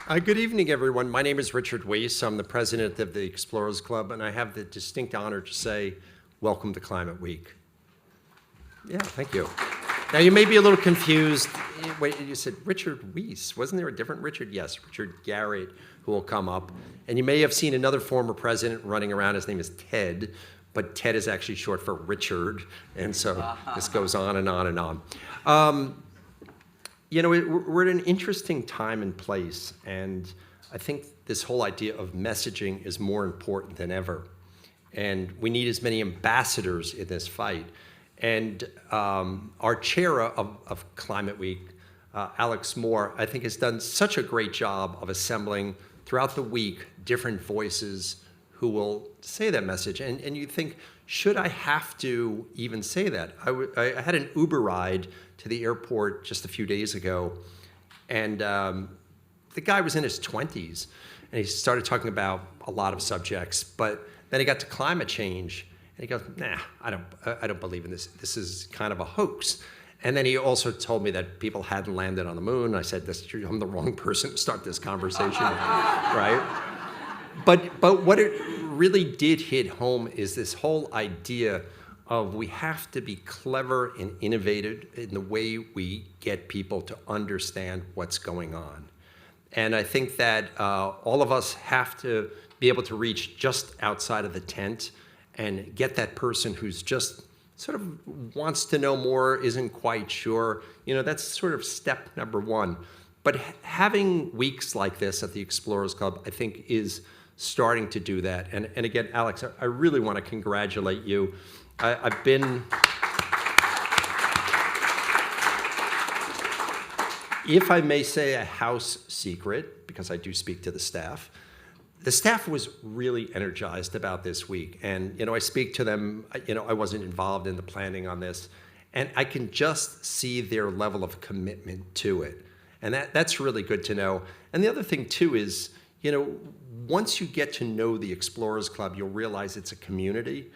Good evening, everyone. My name is Richard Weiss. I'm the president of the Explorers Club, and I have the distinct honor to say, welcome to Climate Week. Yeah, thank you. Now, you may be a little confused. Wait, you said Richard Weiss. Wasn't there a different Richard? Yes, Richard Garrett, who will come up. And you may have seen another former president running around. His name is Ted, but Ted is actually short for Richard, and so this goes on and on and on. You know, we're at an interesting time and place, and I think this whole idea of messaging is more important than ever. And we need as many ambassadors in this fight. And our chair of Climate Week, Alex Moore, I think has done such a great job of assembling throughout the week different voices who will say that message. And you think, should I have to even say that? I had an Uber ride to the airport just a few days ago, and the guy was in his 20s, and he started talking about a lot of subjects, but then he got to climate change, and he goes, nah, I don't believe in this. This is kind of a hoax. And then he also told me that people hadn't landed on the moon. I said, that's true. I'm the wrong person to start this conversation, right? But what it really did hit home is this whole idea of we have to be clever and innovative in the way we get people to understand what's going on. And I think that all of us have to be able to reach just outside of the tent and get that person who's just sort of wants to know more, isn't quite sure. You know, that's sort of step number one. But having weeks like this at the Explorers Club, I think, is starting to do that. And again, Alex, I really want to congratulate you. I've been, if I may say a house secret, because I do speak to the staff was really energized about this week. And, you know, I speak to them, you know, I wasn't involved in the planning on this, and I can just see their level of commitment to it. And that's really good to know. And the other thing too is, you know, once you get to know the Explorers Club, you'll realize it's a community.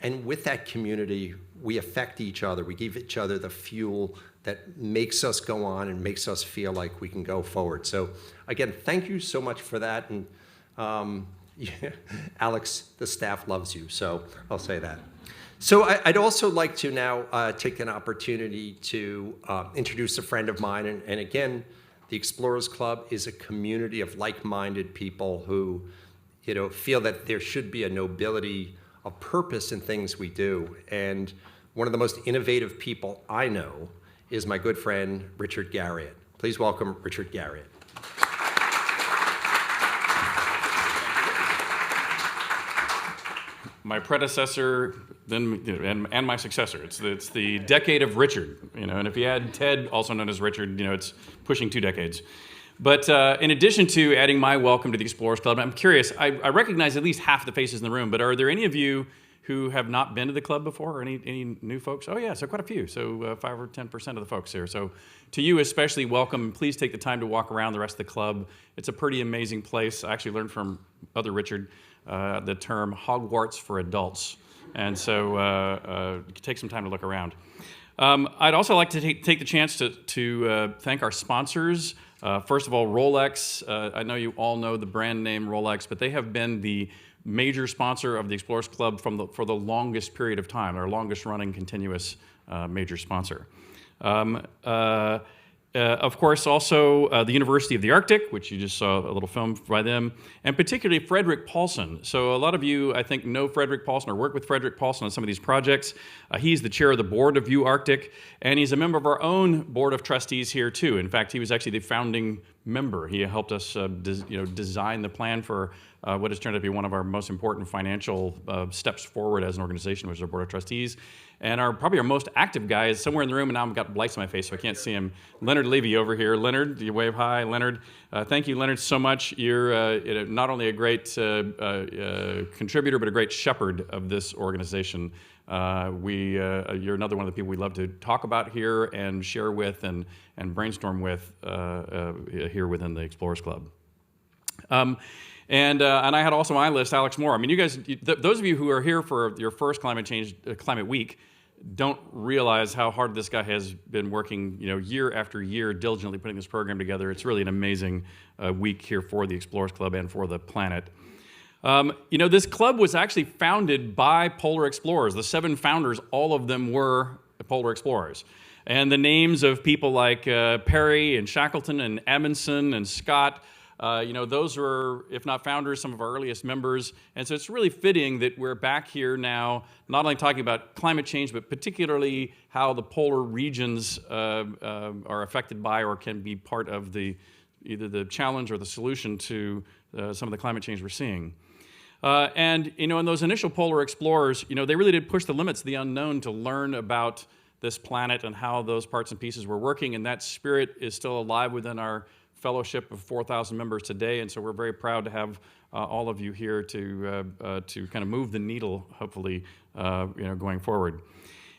And with that community, we affect each other. We give each other the fuel that makes us go on and makes us feel like we can go forward. So again, thank you so much for that. And yeah, Alex, the staff loves you, so I'll say that. So I'd also like to now take an opportunity to introduce a friend of mine. And again, the Explorers Club is a community of like-minded people who, you know, feel that there should be a nobility of purpose in things we do. And one of the most innovative people I know is my good friend, Richard Garrett. Please welcome Richard Garrett. My predecessor, then, you know, and my successor. It's the decade of Richard, you know. And if you add Ted, also known as Richard, you know, it's pushing 2 decades. But in addition to adding my welcome to the Explorers Club, I'm curious. I recognize at least half the faces in the room. But are there any of you who have not been to the club before, or any new folks? Oh yeah, so quite a few. So 5 or 10% of the folks here. So to you especially, welcome. Please take the time to walk around the rest of the club. It's a pretty amazing place. I actually learned from other Richard the term Hogwarts for adults. And so take some time to look around. I'd also like to take the chance to thank our sponsors. First of all, Rolex. I know you all know the brand name Rolex, but they have been the major sponsor of the Explorers Club for the longest period of time, our longest running continuous major sponsor. Of course, also the University of the Arctic, which you just saw a little film by them, and particularly Frederick Paulson. So a lot of you, I think, know Frederick Paulson or work with Frederick Paulson on some of these projects. He's the chair of the board of UArctic, and he's a member of our own board of trustees here too. In fact, he was actually the founding member. He helped us design the plan for what has turned out to be one of our most important financial steps forward as an organization, which is our board of trustees. And probably our most active guy is somewhere in the room, and now I've got lights on my face, so I can't see him. Leonard Levy over here. Leonard, you wave hi. Leonard, thank you, Leonard, so much. You're not only a great contributor, but a great shepherd of this organization. You're another one of the people we love to talk about here and share with and brainstorm with here within the Explorers Club. And I had also on my list Alex Moore. I mean, you guys, those of you who are here for your first Climate Week, don't realize how hard this guy has been working, year after year, diligently putting this program together. It's really an amazing week here for the Explorers Club and for the planet. This club was actually founded by polar explorers. The 7 founders, all of them were polar explorers. And the names of people like Perry and Shackleton and Amundsen and Scott, those were, if not founders, some of our earliest members. And so it's really fitting that we're back here now, not only talking about climate change, but particularly how the polar regions are affected by or can be part of either the challenge or the solution to some of the climate change we're seeing. And in those initial polar explorers, they really did push the limits of the unknown to learn about this planet and how those parts and pieces were working. And that spirit is still alive within our fellowship of 4,000 members today. And so we're very proud to have all of you here to kind of move the needle, hopefully, going forward.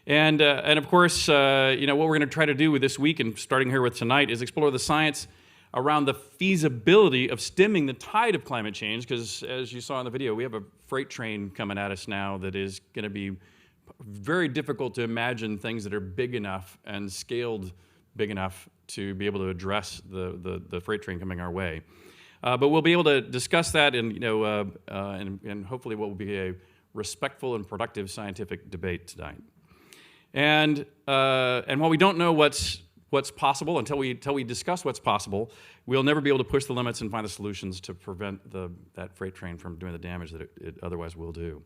And of course, what we're going to try to do with this week and starting here with tonight is explore the science around the feasibility of stemming the tide of climate change, because as you saw in the video, we have a freight train coming at us now that is going to be very difficult to imagine things that are big enough and scaled big enough to be able to address the freight train coming our way. But we'll be able to discuss that and hopefully what will be a respectful and productive scientific debate tonight. And while we don't know what's possible until we discuss what's possible, we'll never be able to push the limits and find the solutions to prevent that freight train from doing the damage that it otherwise will do.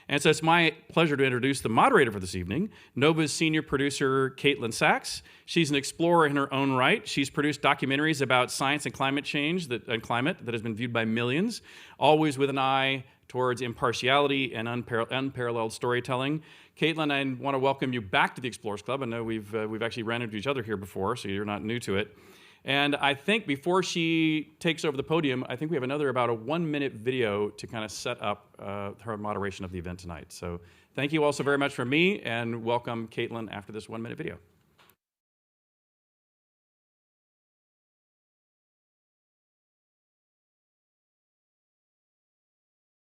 And so it's my pleasure to introduce the moderator for this evening, NOVA's senior producer, Caitlin Sachs. She's an explorer in her own right. She's produced documentaries about science and climate change and climate that has been viewed by millions, always with an eye towards impartiality and unparalleled storytelling. Caitlin, I want to welcome you back to the Explorers Club. I know we've actually ran into each other here before, so you're not new to it. And I think before she takes over the podium, I think we have about a 1-minute video to kind of set up her moderation of the event tonight. So thank you all so very much from me, and welcome Caitlin after this 1-minute video.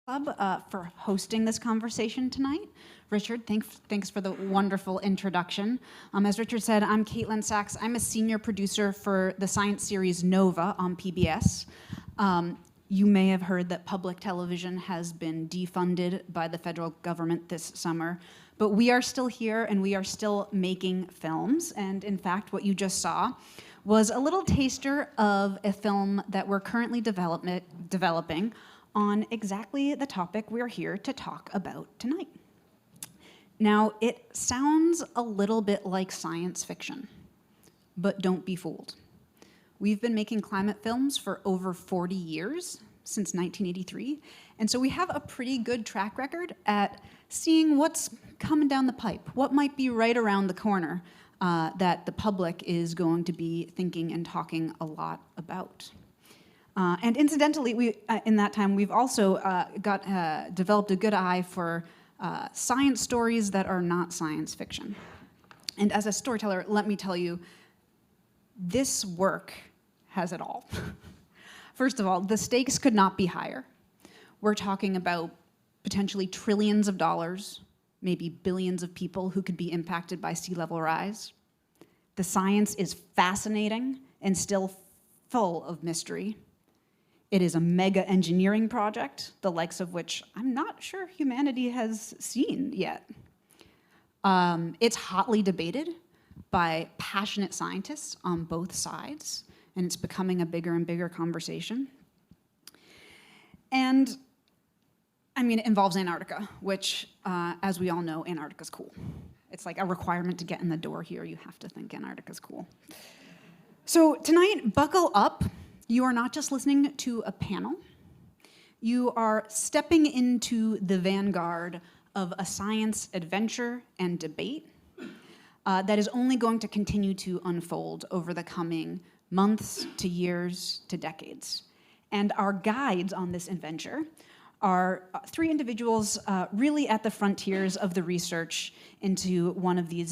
Club for hosting this conversation tonight. Richard, thanks for the wonderful introduction. As Richard said, I'm Caitlin Sachs. I'm a senior producer for the science series Nova on PBS. You may have heard that public television has been defunded by the federal government this summer, but we are still here and we are still making films. And in fact, what you just saw was a little taster of a film that we're currently developing on exactly the topic we're here to talk about tonight. Now, it sounds a little bit like science fiction, but don't be fooled. We've been making climate films for over 40 years, since 1983, and so we have a pretty good track record at seeing what's coming down the pipe, what might be right around the corner that the public is going to be thinking and talking a lot about. And incidentally, in that time, we've also developed a good eye for science stories that are not science fiction. And as a storyteller, let me tell you, this work has it all. First of all, the stakes could not be higher. We're talking about potentially trillions of dollars, maybe billions of people who could be impacted by sea level rise. The science is fascinating and still full of mystery. It is a mega engineering project, the likes of which I'm not sure humanity has seen yet. It's hotly debated by passionate scientists on both sides, and it's becoming a bigger and bigger conversation. And, I mean, it involves Antarctica, which, as we all know, Antarctica's cool. It's like a requirement to get in the door here. You have to think Antarctica's cool. So tonight, buckle up. You are not just listening to a panel. You are stepping into the vanguard of a science adventure and debate that is only going to continue to unfold over the coming months to years to decades. And our guides on this adventure are 3 individuals really at the frontiers of the research into one of the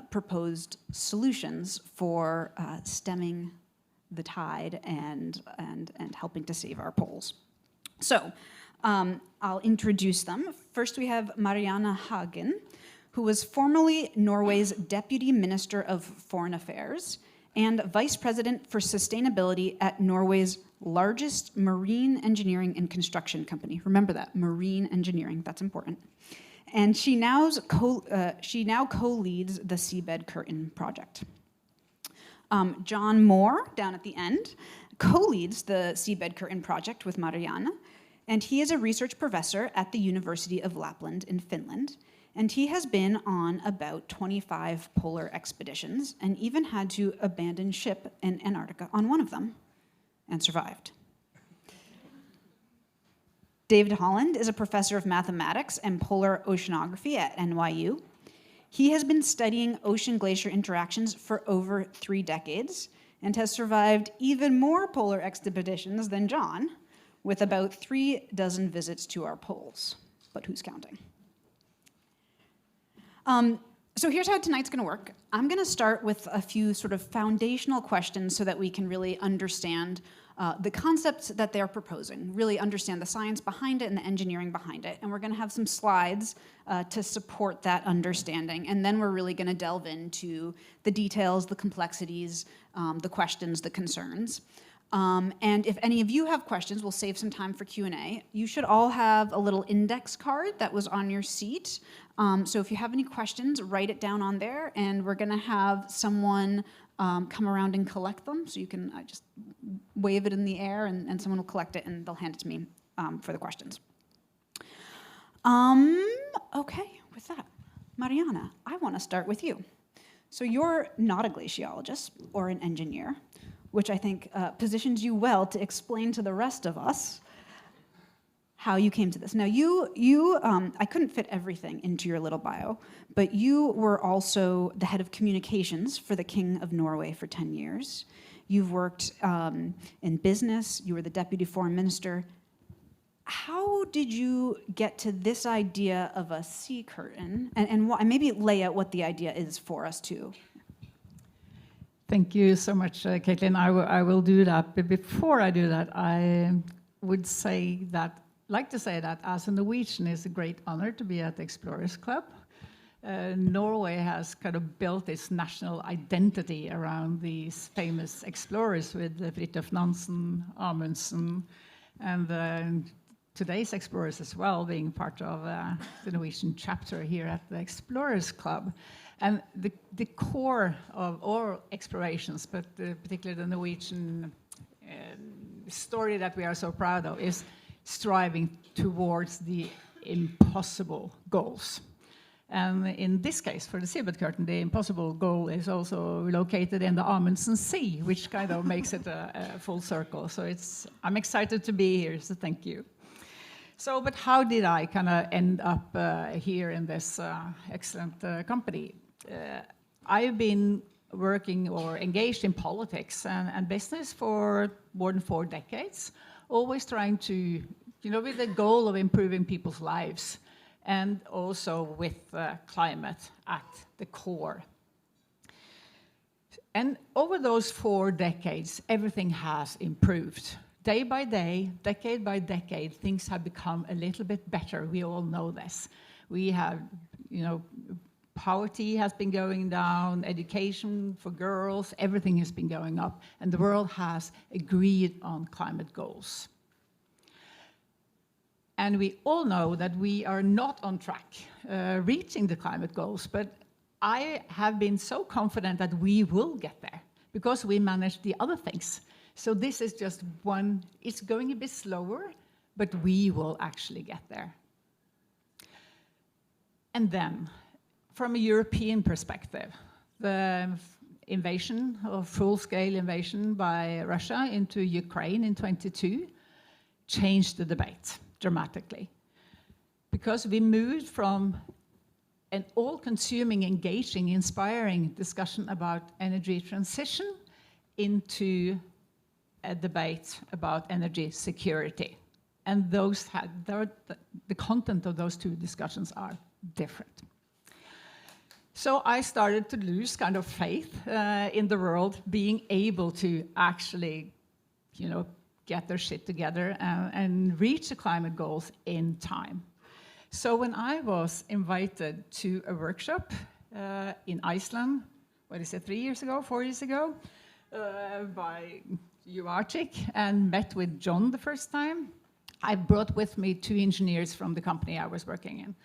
proposed solutions for stemming the tide and helping to save our poles. So I'll introduce them. First, we have Marianne Hagen, who was formerly Norway's Deputy Minister of Foreign Affairs and Vice President for Sustainability at Norway's largest marine engineering and construction company. Remember that, marine engineering, that's important. And she now co-leads the Seabed Curtain project. John Moore, down at the end, co-leads the Seabed Curtain project with Marianne, and he is a research professor at the University of Lapland in Finland, and he has been on about 25 polar expeditions and even had to abandon ship in Antarctica on one of them and survived. David Holland is a professor of mathematics and polar oceanography at NYU. He has been studying ocean-glacier interactions for over 3 decades and has survived even more polar expeditions than John, with about 36 visits to our poles. But who's counting? So here's how tonight's going to work. I'm going to start with a few sort of foundational questions so that we can really understand the concepts that they're proposing, really understand the science behind it and the engineering behind it. And we're going to have some slides to support that understanding. And then we're really going to delve into the details, the complexities, the questions, the concerns. And if any of you have questions, we'll save some time for Q&A. You should all have a little index card that was on your seat. So if you have any questions, write it down on there, and we're going to have someone come around and collect them. So you can just wave it in the air, and someone will collect it, and they'll hand it to me for the questions. Okay, with that, Marianne, I want to start with you. So you're not a glaciologist or an engineer, which I think positions you well to explain to the rest of us how you came to this. Now, I couldn't fit everything into your little bio, but you were also the head of communications for the King of Norway for 10 years. You've worked in business. You were the deputy foreign minister. How did you get to this idea of a sea curtain? And maybe lay out what the idea is for us, too. Thank you so much, Caitlin. I will do that. But before I do that, I would like to say that as a Norwegian, it's a great honor to be at the Explorers Club. Norway has kind of built its national identity around these famous explorers with Fridtjof Nansen, Amundsen, and today's explorers as well, being part of the Norwegian chapter here at the Explorers Club. And the core of all explorations, but particularly the Norwegian story that we are so proud of, is striving towards the impossible goals. And in this case, for the Seabed Curtain, the impossible goal is also located in the Amundsen Sea, which kind of makes it a full circle. So I'm excited to be here, so thank you. So, but how did I kind of end up here in this excellent company? I've been working or engaged in politics and business for more than 4 decades, always trying to, with the goal of improving people's lives, and also with climate at the core. And over those 4 decades, everything has improved. Day by day, decade by decade, things have become a little bit better. We all know this. We have, poverty has been going down, education for girls, everything has been going up, and the world has agreed on climate goals. And we all know that we are not on track reaching the climate goals, but I have been so confident that we will get there because we managed the other things. So this is just one, it's going a bit slower, but we will actually get there. And then, from a European perspective, the invasion, or full-scale invasion by Russia into Ukraine in 2022 changed the debate dramatically. Because we moved from an all-consuming, engaging, inspiring discussion about energy transition into a debate about energy security. And the content of those 2 discussions are different. So I started to lose kind of faith in the world being able to actually, get their shit together and reach the climate goals in time. So when I was invited to a workshop in Iceland, 4 years ago, by UArctic, and met with John the first time, I brought with me 2 engineers from the company I was working in.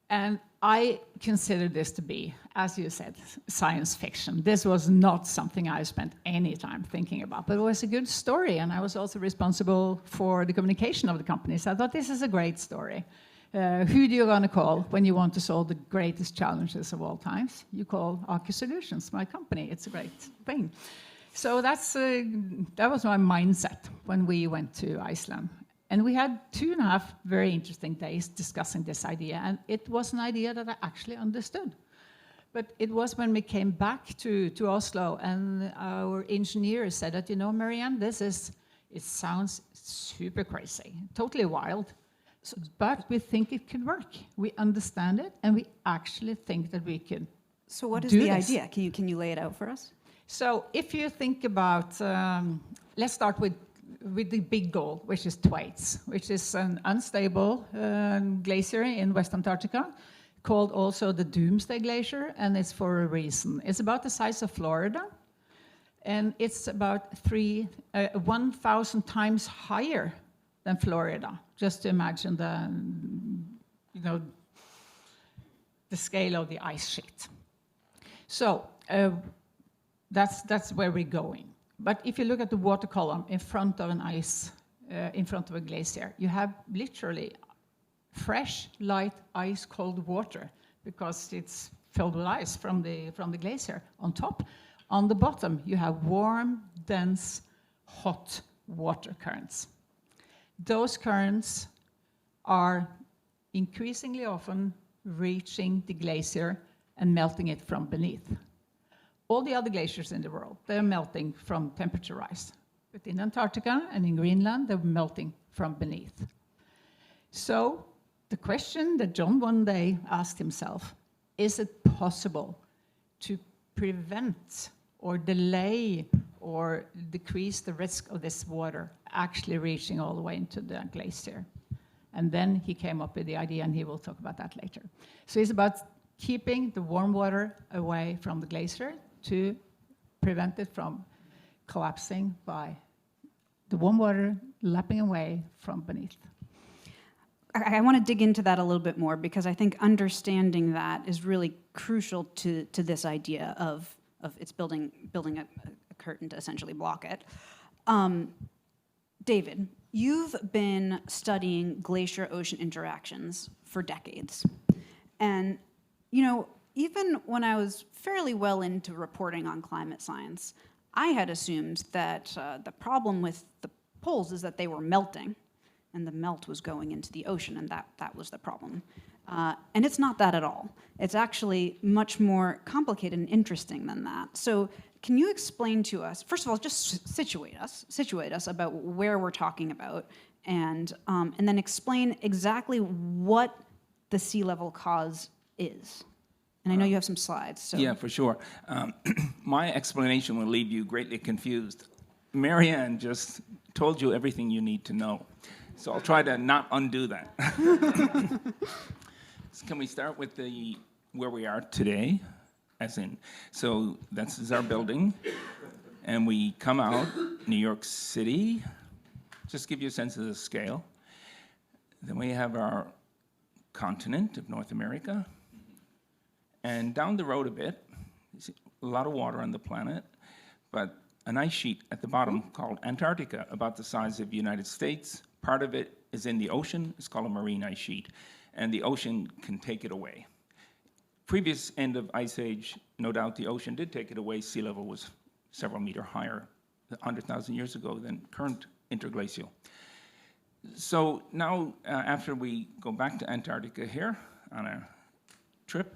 And I consider this to be, as you said, science fiction. This was not something I spent any time thinking about, but it was a good story, and I was also responsible for the communication of the company. So I thought, this is a great story. Who do you want to call when you want to solve the greatest challenges of all times? You call Aker Solutions, my company. It's a great thing. So that was my mindset when we went to Iceland. And we had 2.5 very interesting days discussing this idea, and it was an idea that I actually understood. But it was when we came back to Oslo, and our engineer said that, you know, Marianne, it sounds super crazy, totally wild, but we think it could work. We understand it, and we actually think that we can. So what is the idea? Can you lay it out for us? So if you think about, let's start with the big goal, which is Thwaites, which is an unstable glacier in West Antarctica, called also the Doomsday Glacier, and it's for a reason. It's about the size of Florida, and it's about 1,000 times higher than Florida. Just to imagine the scale of the ice sheet. So that's where we're going. But if you look at the water column in front of in front of a glacier, you have literally fresh, light, ice-cold water because it's filled with ice from the glacier on top. On the bottom, you have warm, dense, hot water currents. Those currents are increasingly often reaching the glacier and melting it from beneath. All the other glaciers in the world, they're melting from temperature rise. But in Antarctica and in Greenland, they're melting from beneath. So the question that John one day asked himself, is it possible to prevent or delay or decrease the risk of this water actually reaching all the way into the glacier? And then he came up with the idea, and he will talk about that later. So it's about keeping the warm water away from the glacier to prevent it from collapsing by the warm water lapping away from beneath. I want to dig into that a little bit more, because I think understanding that is really crucial to this idea of it's building a curtain to essentially block it. David, you've been studying glacier-ocean interactions for decades. And, you know, even when I was fairly well into reporting on climate science, I had assumed that the problem with the poles is that they were melting, and the melt was going into the ocean, and that was the problem. And it's not that at all. It's actually much more complicated and interesting than that. So can you explain to us, first of all, just situate us about where we're talking about, and then explain exactly what the sea level cause is. And I know you have some slides. So. Yeah, for sure. My explanation will leave you greatly confused. Marianne just told you everything you need to know. So I'll try to not undo that. So can we start with where we are today? So this is our building. And we come out, New York City. Just give you a sense of the scale. Then we have our continent of North America. And down the road a bit, a lot of water on the planet, but an ice sheet at the bottom called Antarctica, about the size of the United States. Part of it is in the ocean. It's called a marine ice sheet, and the ocean can take it away. Previous end of Ice Age, no doubt the ocean did take it away. Sea level was several meters higher 100,000 years ago than current interglacial. So now, after we go back to Antarctica here on a trip,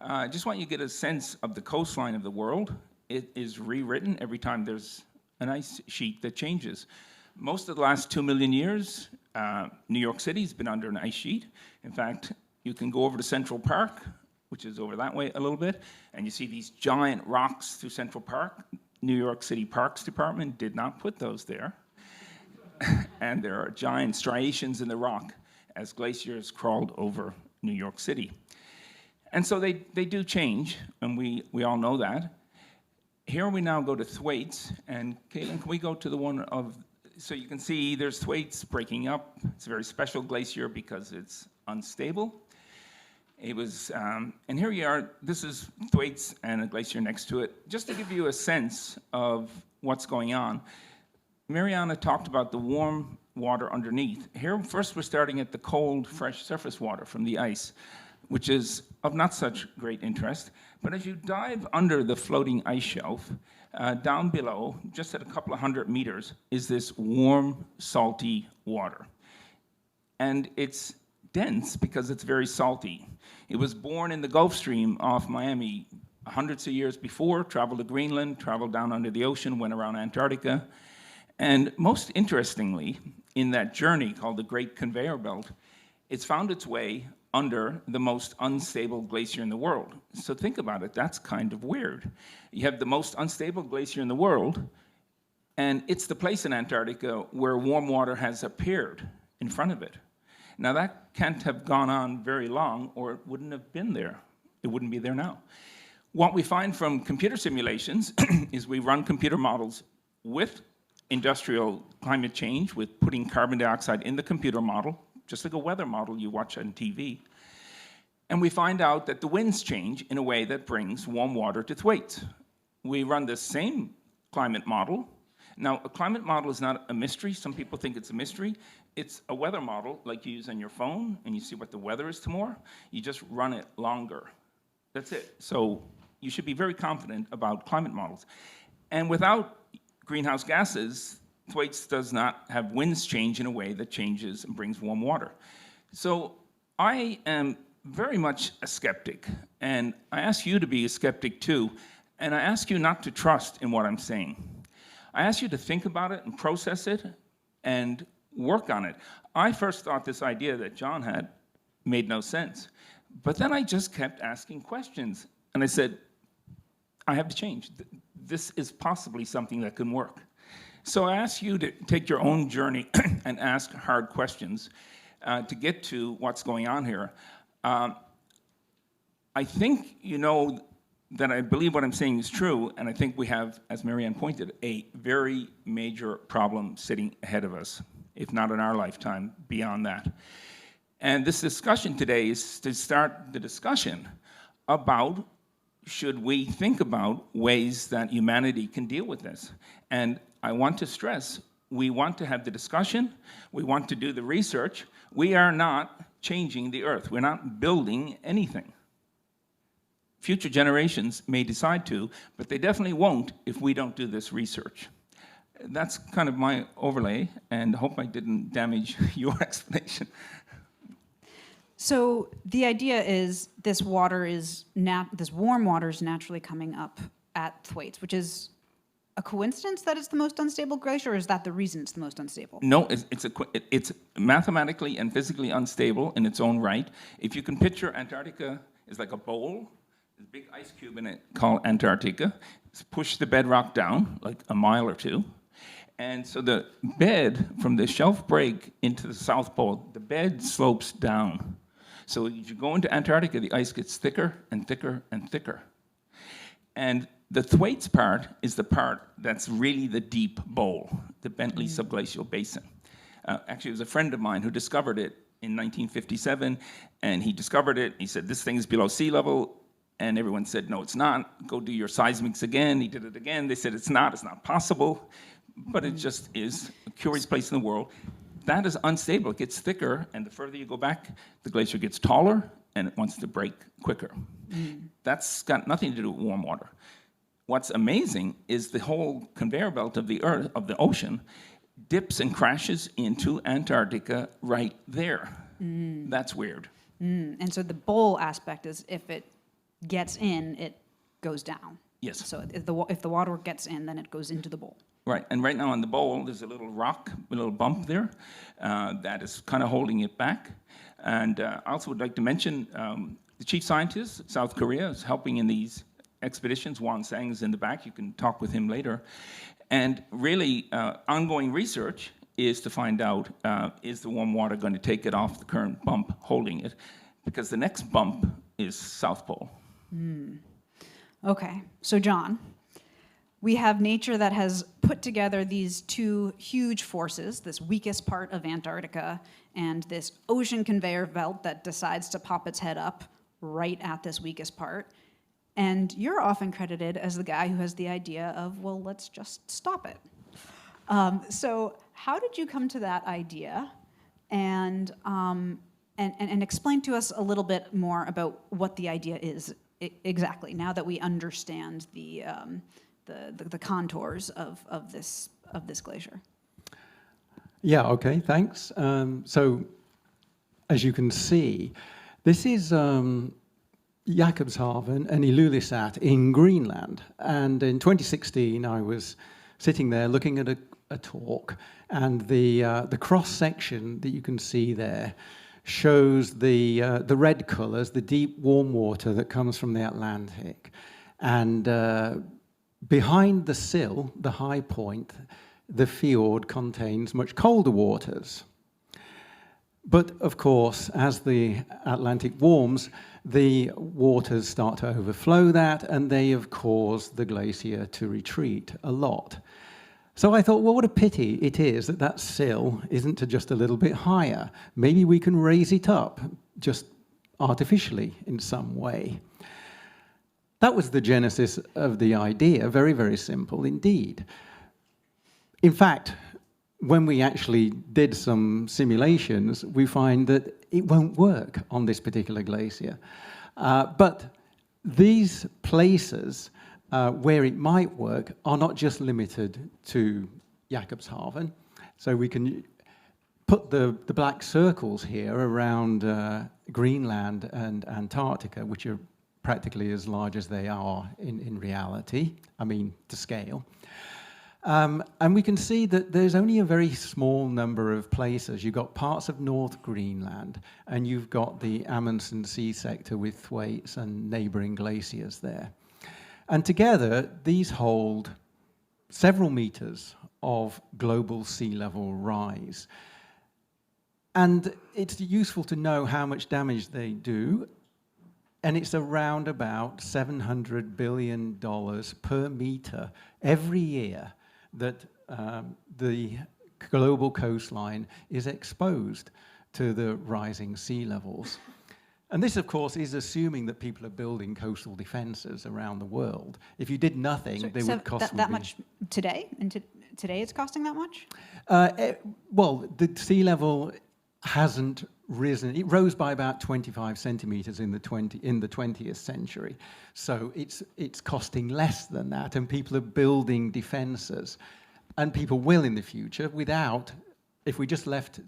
I just want you to get a sense of the coastline of the world. It is rewritten every time there's an ice sheet that changes. Most of the last 2 million years, New York City has been under an ice sheet. In fact, you can go over to Central Park, which is over that way a little bit, and you see these giant rocks through Central Park. New York City Parks Department did not put those there. and there are giant striations in the rock as glaciers crawled over New York City. And so they do change, and we all know that. Here we now go to Thwaites, and Caitlin, can we go to the one of, so you can see there's Thwaites breaking up. It's a very special glacier because it's unstable. It was, and here you are, this is Thwaites and a glacier next to it. Just to give you a sense of what's going on, Marianne talked about the warm water underneath. Here, first we're starting at the cold, fresh surface water from the ice, which is of not such great interest. But as you dive under the floating ice shelf, down below, just at a couple of 100 meters, is this warm, salty water. And it's dense because it's very salty. It was born in the Gulf Stream off Miami hundreds of years before, traveled to Greenland, traveled down under the ocean, went around Antarctica. And most interestingly, in that journey called the Great Conveyor Belt, it's found its way under the most unstable glacier in the world. So think about it, that's kind of weird. You have the most unstable glacier in the world, and it's the place in Antarctica where warm water has appeared in front of it. Now that can't have gone on very long, or it wouldn't have been there. It wouldn't be there now. What we find from computer simulations is we run computer models with industrial climate change, with putting carbon dioxide in the computer model, just like a weather model you watch on TV. And we find out that the winds change in a way that brings warm water to Thwaites. We run the same climate model. Now, a climate model is not a mystery. Some people think it's a mystery. It's a weather model like you use on your phone, and you see what the weather is tomorrow. You just run it longer. That's it. So you should be very confident about climate models. And without greenhouse gases, Thwaites does not have winds change in a way that changes and brings warm water. So I am very much a skeptic, and I ask you to be a skeptic too, and I ask you not to trust in what I'm saying. I ask you to think about it and process it and work on it. I first thought this idea that John had made no sense, but then I just kept asking questions, and I said, I have to change. This is possibly something that can work. So I ask you to take your own journey and ask hard questions to get to what's going on here. I think you know that I believe what I'm saying is true, and I think we have, as Marianne pointed, a very major problem sitting ahead of us, if not in our lifetime, beyond that. And this discussion today is to start the discussion about should we think about ways that humanity can deal with this. And I want to stress, we want to have the discussion, we want to do the research. We are not changing the earth. We're not building anything. Future generations may decide to, but they definitely won't if we don't do this research. That's kind of my overlay, and hope I didn't damage your explanation. So the idea is this water is this warm water is naturally coming up at Thwaites, which is a coincidence that it's the most unstable glacier, or is that the reason it's the most unstable? No, it's mathematically and physically unstable in its own right. If you can picture Antarctica is like a bowl, there's a big ice cube in it called Antarctica. It's pushed the bedrock down like a mile or two. And so the bed from the shelf break into the South Pole, the bed slopes down. So as you go into Antarctica, the ice gets thicker and thicker and thicker. And the Thwaites part is the part that's really the deep bowl, the Bentley subglacial basin. Actually, it was a friend of mine who discovered it in 1957, and he discovered it. He said, this thing is below sea level. And everyone said, no, it's not. Go do your seismics again. He did it again. They said, it's not possible. But it just is a curious place in the world. That is unstable. It gets thicker, and the further you go back, the glacier gets taller, and it wants to break quicker. That's got nothing to do with warm water. What's amazing is the whole conveyor belt of the earth, of the ocean, dips and crashes into Antarctica right there. That's weird. And so the bowl aspect is if it gets in, it goes down. Yes. So if the water gets in, then it goes into the bowl. Right, and right now on the bowl, there's a little rock, a little bump there that is kind of holding it back. And I also would like to mention the chief scientist, South Korea, is helping in these expeditions. Wan Sang is in the back. You can talk with him later. And really, ongoing research is to find out, is the warm water going to take it off the current bump holding it? Because the next bump is South Pole. Okay, so John, we have nature that has put together these two huge forces, this weakest part of Antarctica and this ocean conveyor belt that decides to pop its head up right at this weakest part. And you're often credited as the guy who has the idea of, well, let's just stop it. So how did you come to that idea? And explain to us a little bit more about what the idea is exactly, now that we understand the contours of this glacier. Yeah, okay, thanks. So, as you can see, this is Jakobshavn and Ilulissat in Greenland. And in 2016, I was sitting there looking at a talk, and the cross-section that you can see there shows the red colors, the deep warm water that comes from the Atlantic. And behind the sill, the high point, the fjord contains much colder waters. But of course, as the Atlantic warms, the waters start to overflow that, and they have caused the glacier to retreat a lot. So I thought, well, what a pity it is that that sill isn't just a little bit higher. Maybe we can raise it up, just artificially in some way. That was the genesis of the idea, very, very simple indeed. In fact, when we actually did some simulations, we find that it won't work on this particular glacier. But these places where it might work are not just limited to Jakobshavn. So we can put the black circles here around Greenland and Antarctica, which are practically as large as they are in reality, I mean, to scale. And we can see that there's only a very small number of places. You've got parts of North Greenland, and you've got the Amundsen Sea sector with Thwaites and neighboring glaciers there. And together, these hold several meters of global sea level rise. And it's useful to know how much damage they do. And it's around about $700 billion per meter every year that the global coastline is exposed to the rising sea levels. And this, of course, is assuming that people are building coastal defenses around the world. If you did nothing, they would cost that much today? And today it's costing that much? Well, the sea level hasn't risen. It rose by about 25 centimeters in the 20th century. So it's costing less than that, and people are building defenses. And people will in the future without, if we just left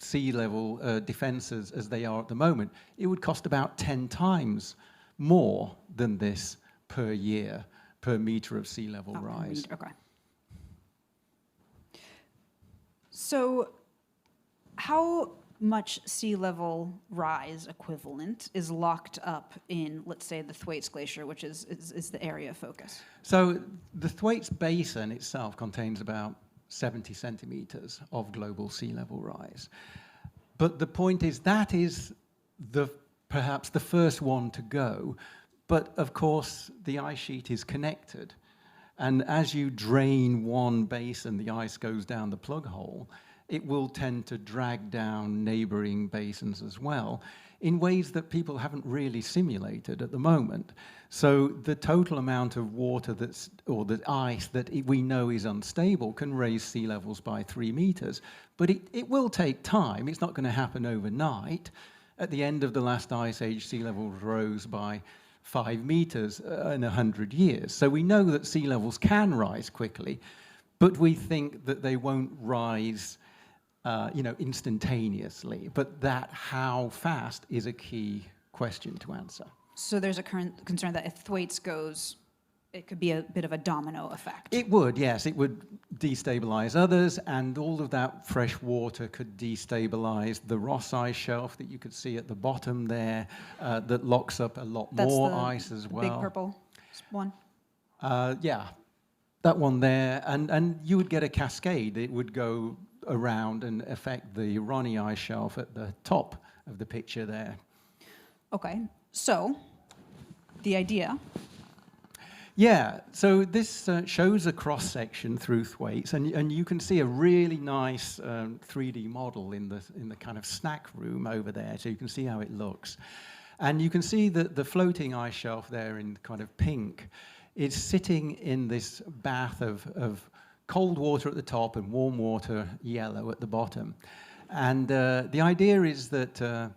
sea level defenses as they are at the moment, it would cost about 10 times more than this per year, per meter of sea level rise. Okay. So how much sea level rise equivalent is locked up in, let's say, the Thwaites Glacier, which is the area of focus? So the Thwaites Basin itself contains about 70 centimeters of global sea level rise. But the point is that is perhaps the first one to go. But of course, the ice sheet is connected. And as you drain one basin, the ice goes down the plug hole. It will tend to drag down neighboring basins as well in ways that people haven't really simulated at the moment. So the total amount of water or the ice that we know is unstable can raise sea levels by 3 meters. But it will take time. It's not going to happen overnight. At the end of the last ice age, sea levels rose by 5 meters in 100 years. So we know that sea levels can rise quickly, but we think that they won't rise instantaneously, but that how fast is a key question to answer. So there's a current concern that if Thwaites goes, it could be a bit of a domino effect. It would, yes. It would destabilize others, and all of that fresh water could destabilize the Ross ice shelf that you could see at the bottom there, that locks up a lot more ice as well. Big purple one? Yeah, that one there, and you would get a cascade. It would go around and affect the Ronnie ice shelf at the top of the picture there. Okay, so the idea. Yeah, so this shows a cross-section through Thwaites, and you can see a really nice 3D model in the kind of snack room over there, so you can see how it looks. And you can see that the floating ice shelf there in kind of pink is sitting in this bath of cold water at the top and warm water, yellow, at the bottom. And the idea is that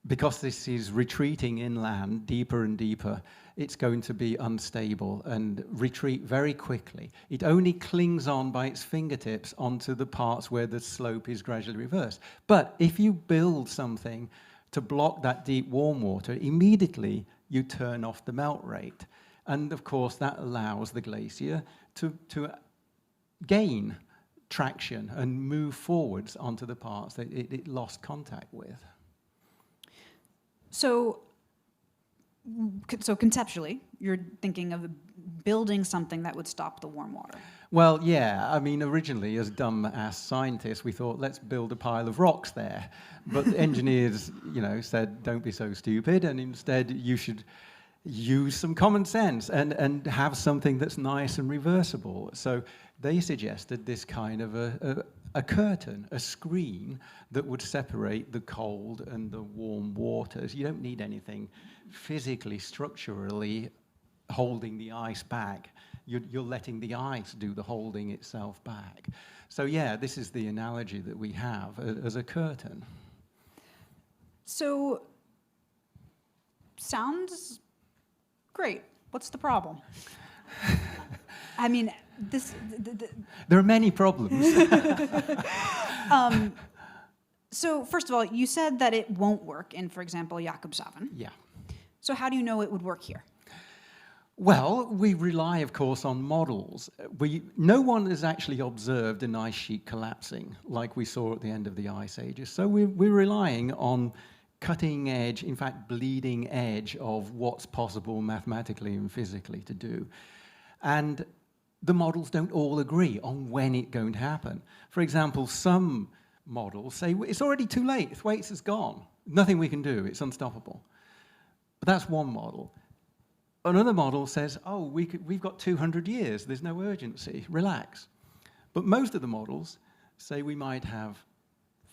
because this is retreating inland deeper and deeper, it's going to be unstable and retreat very quickly. It only clings on by its fingertips onto the parts where the slope is gradually reversed. But if you build something to block that deep warm water, immediately you turn off the melt rate. And of course, that allows the glacier to gain traction and move forwards onto the parts that it lost contact with. So conceptually, you're thinking of building something that would stop the warm water. Well, yeah. I mean, originally, as dumb-ass scientists, we thought, let's build a pile of rocks there. But the engineers, said, don't be so stupid, and instead you should use some common sense and have something that's nice and reversible. So they suggested this kind of a curtain, a screen that would separate the cold and the warm waters. You don't need anything physically, structurally holding the ice back. You're letting the ice do the holding itself back. So yeah, this is the analogy that we have as a curtain. So, sounds great. What's the problem? I mean, there are many problems. So, first of all, you said that it won't work in, for example, Jakobshavn. Yeah. So how do you know it would work here? Well, we rely, of course, on models. No one has actually observed an ice sheet collapsing like we saw at the end of the ice ages. So we're relying on cutting edge, in fact, bleeding edge of what's possible mathematically and physically to do. And the models don't all agree on when it's going to happen. For example, some models say, it's already too late, Thwaites is gone. Nothing we can do, it's unstoppable. But that's one model. Another model says, oh, we've got 200 years, there's no urgency, relax. But most of the models say we might have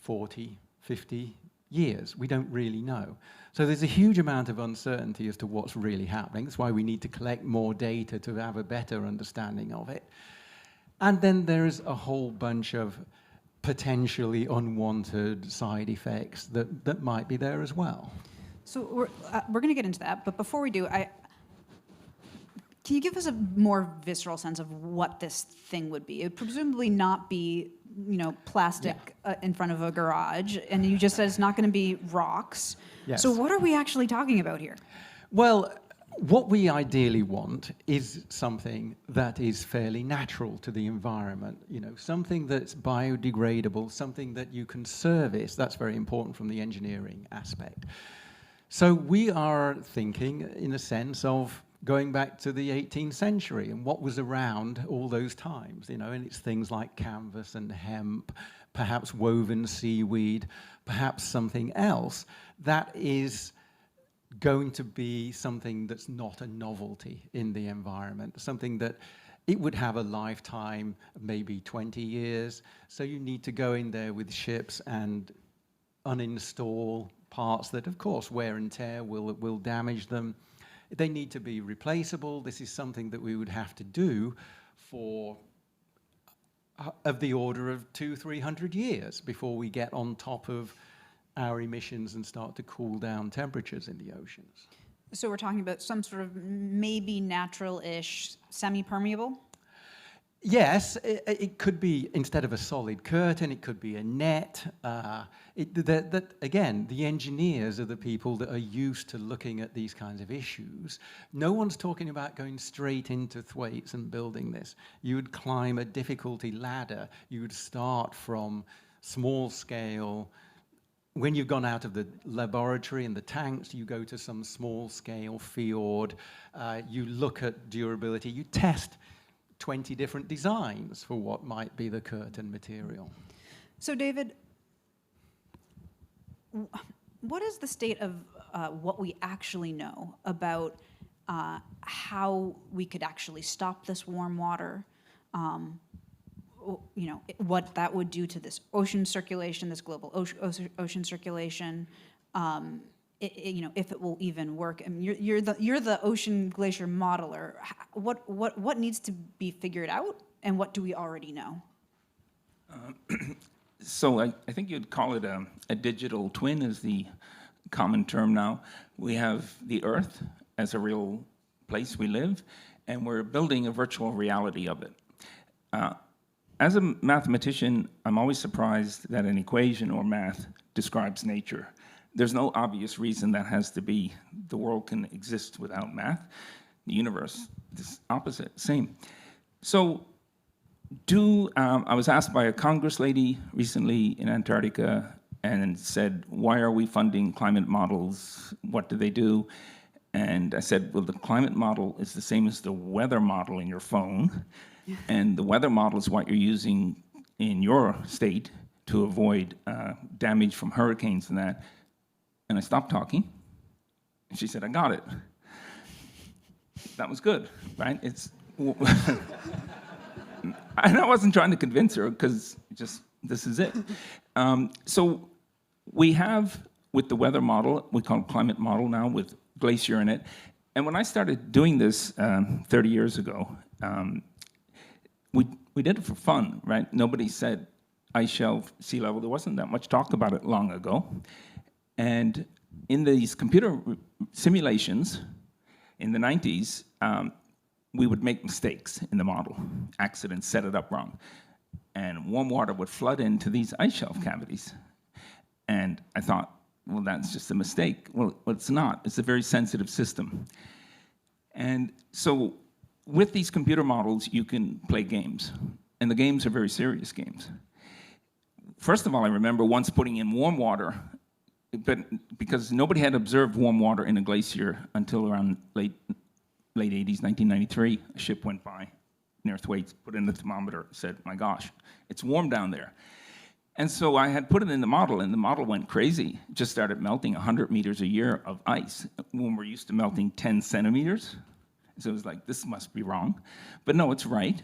40, 50 years. We don't really know. So there's a huge amount of uncertainty as to what's really happening. That's why we need to collect more data to have a better understanding of it. And then there's a whole bunch of potentially unwanted side effects that might be there as well. So we're going to get into that, but before we do, can you give us a more visceral sense of what this thing would be? It would presumably not be, plastic in front of a garage, and you just said it's not going to be rocks. Yes. So what are we actually talking about here? Well, what we ideally want is something that is fairly natural to the environment, something that's biodegradable, something that you can service. That's very important from the engineering aspect. So we are thinking, in a sense, of going back to the 18th century and what was around all those times, and it's things like canvas and hemp, perhaps woven seaweed, perhaps something else that is going to be something that's not a novelty in the environment, something that it would have a lifetime of maybe 20 years. So you need to go in there with ships and uninstall parts that, of course, wear and tear will damage them. They need to be replaceable. This is something that we would have to do for of the order of 200-300 years before we get on top of our emissions and start to cool down temperatures in the oceans. So we're talking about some sort of maybe natural-ish semi-permeable? Yes, it could be, instead of a solid curtain, it could be a net. Again, the engineers are the people that are used to looking at these kinds of issues. No one's talking about going straight into Thwaites and building this. You would climb a difficulty ladder. You would start from small scale. When you've gone out of the laboratory and the tanks, you go to some small scale fjord. You look at durability. You test 20 different designs for what might be the curtain material. So, David, what is the state of what we actually know about how we could actually stop this warm water? What that would do to this ocean circulation, this global ocean circulation. If it will even work. I mean, you're the ocean glacier modeler. What needs to be figured out, and what do we already know? So I think you'd call it a digital twin is the common term now. We have the Earth as a real place we live, and we're building a virtual reality of it. As a mathematician, I'm always surprised that an equation or math describes nature. There's no obvious reason that has to be. The world can exist without math. The universe is opposite, same. So I was asked by a Congress lady recently in Antarctica and said, why are we funding climate models? What do they do? And I said, well, the climate model is the same as the weather model in your phone. And the weather model is what you're using in your state to avoid damage from hurricanes and that. And I stopped talking. And she said, I got it. That was good, right? And I wasn't trying to convince her because just this is it. So we have, with the weather model, we call it climate model now, with Glacier in it. And when I started doing this 30 years ago, we did it for fun, right? Nobody said ice shelf, sea level. There wasn't that much talk about it long ago. And in these computer simulations in the 90s, we would make mistakes in the model, accidents, set it up wrong. And warm water would flood into these ice shelf cavities. And I thought, well, that's just a mistake. Well, it's not. It's a very sensitive system. And so with these computer models, you can play games. And the games are very serious games. First of all, I remember once putting in warm water, but because nobody had observed warm water in a glacier until around late 80s, 1993, a ship went by, near Thwaites, put in the thermometer, said, my gosh, it's warm down there. And so I had put it in the model, and the model went crazy. It just started melting 100 meters a year of ice when we're used to melting 10 centimeters. So it was like, this must be wrong. But no, it's right.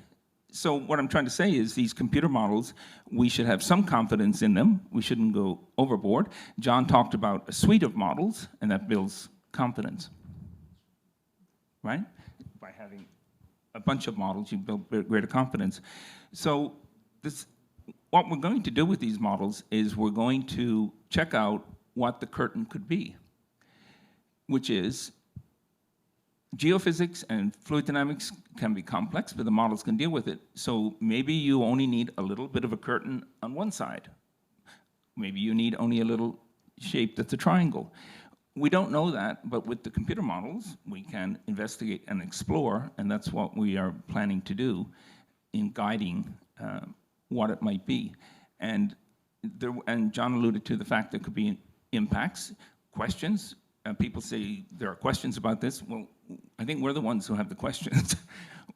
So what I'm trying to say is these computer models, we should have some confidence in them. We shouldn't go overboard. John talked about a suite of models, and that builds confidence, right? By having a bunch of models, you build greater confidence. So what we're going to do with these models is we're going to check out what the curtain could be, which is geophysics and fluid dynamics can be complex, but the models can deal with it. So maybe you only need a little bit of a curtain on one side. Maybe you need only a little shape that's a triangle. We don't know that, but with the computer models, we can investigate and explore, and that's what we are planning to do in guiding what it might be. And John alluded to the fact there could be impacts, questions. People say there are questions about this. Well, I think we're the ones who have the questions.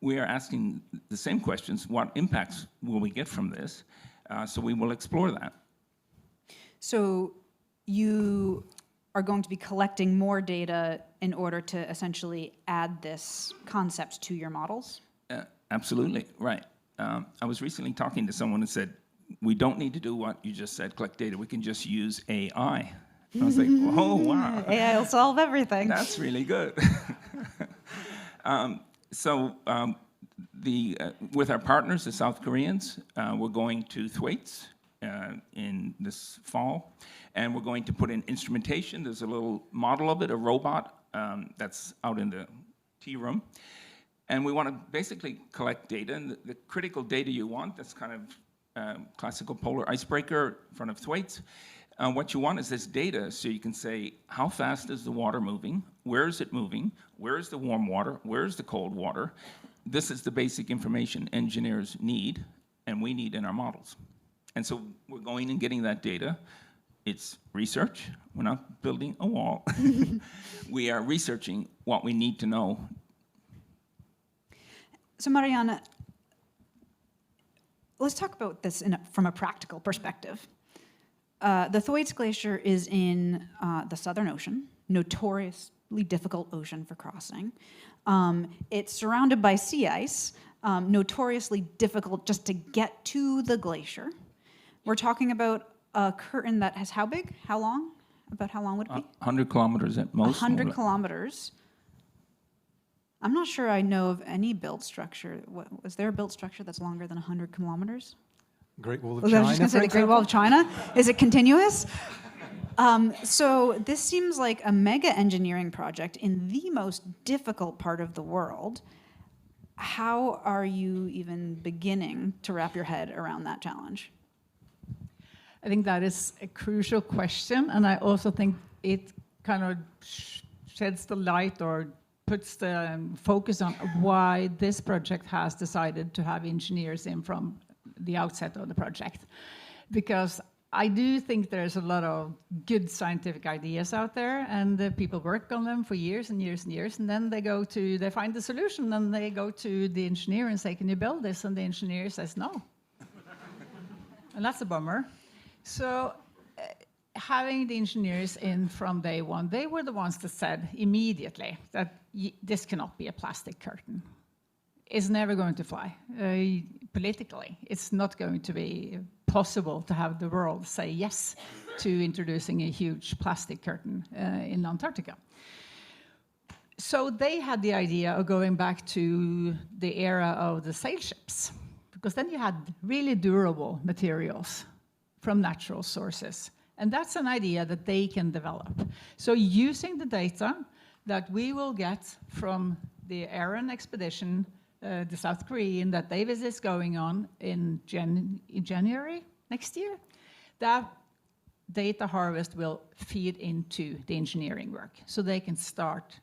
We are asking the same questions. What impacts will we get from this? So we will explore that. So you are going to be collecting more data in order to essentially add this concept to your models? Absolutely, right. I was recently talking to someone who said, we don't need to do what you just said, collect data. We can just use AI. I was like, oh, wow. AI will solve everything. That's really good. With our partners, the South Koreans, we're going to Thwaites in this fall, and we're going to put in instrumentation. There's a little model of it, a robot that's out in the tea room. And we want to basically collect data, and the critical data you want, that's kind of classical polar icebreaker in front of Thwaites. What you want is this data so you can say, how fast is the water moving? Where is it moving? Where is the warm water? Where is the cold water? This is the basic information engineers need, and we need in our models. And so we're going and getting that data. It's research. We're not building a wall. We are researching what we need to know. So Marianne, let's talk about this from a practical perspective. The Thwaites Glacier is in the Southern Ocean, notoriously difficult ocean for crossing. It's surrounded by sea ice, notoriously difficult just to get to the glacier. We're talking about a curtain that has how big? How long? About how long would it be? 100 kilometers at most. 100 kilometers. I'm not sure I know of any built structure. Was there a built structure that's longer than 100 kilometers? Great Wall of Was China. I just going to say for the Great Wall of China? Is it continuous? So this seems like a mega engineering project in the most difficult part of the world. How are you even beginning to wrap your head around that challenge? I think that is a crucial question, and I also think it kind of sheds the light or puts the focus on why this project has decided to have engineers in from the outset of the project. Because I do think there's a lot of good scientific ideas out there, and people work on them for years and years and years, and then they find the solution, and they go to the engineer and say, can you build this? And the engineer says no. And that's a bummer. So having the engineers in from day one, they were the ones that said immediately that this cannot be a plastic curtain. It's never going to fly. Politically, it's not going to be possible to have the world say yes to introducing a huge plastic curtain in Antarctica. So they had the idea of going back to the era of the sail ships, because then you had really durable materials from natural sources. And that's an idea that they can develop. So using the data that we will get from the Aran expedition, the South Korean, that Davis is going on in January next year, that data harvest will feed into the engineering work. So they can start,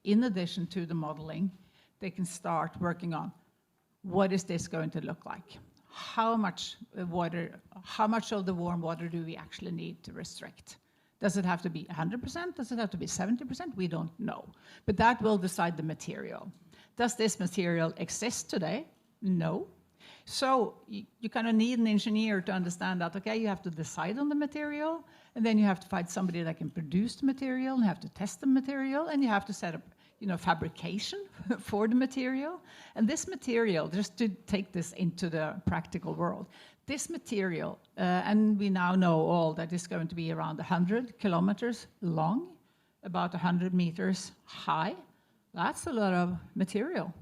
in addition to the modeling, they can start working on what is this going to look like? How much water, how much of the warm water do we actually need to restrict? Does it have to be 100%? Does it have to be 70%? We don't know. But that will decide the material. Does this material exist today? No. So you kind of need an engineer to understand that, okay, you have to decide on the material, and then you have to find somebody that can produce the material, and you have to test the material, and you have to set up fabrication for the material. And this material, just to take this into the practical world, this material, and we now know all that is going to be around 100 kilometers long, about 100 meters high. That's a lot of material.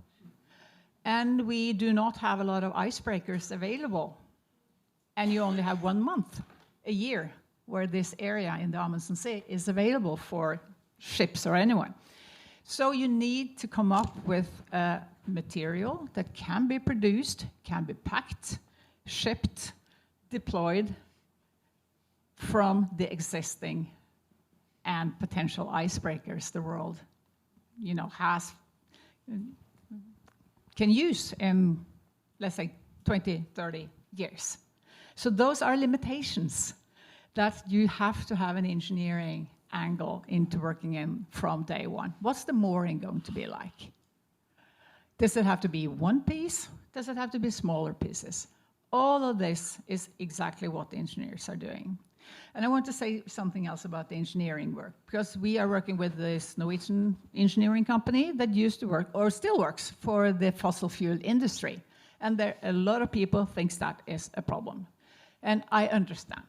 And we do not have a lot of icebreakers available. And you only have 1 month a year where this area in the Amundsen Sea is available for ships or anyone. So you need to come up with a material that can be produced, can be packed, shipped, deployed from the existing and potential icebreakers the world, can use in, let's say, 20, 30 years. So those are limitations that you have to have an engineering angle into working in from day one. What's the mooring going to be like? Does it have to be one piece? Does it have to be smaller pieces? All of this is exactly what the engineers are doing. And I want to say something else about the engineering work, because we are working with this Norwegian engineering company that used to work, or still works, for the fossil fuel industry. And a lot of people think that is a problem. And I understand.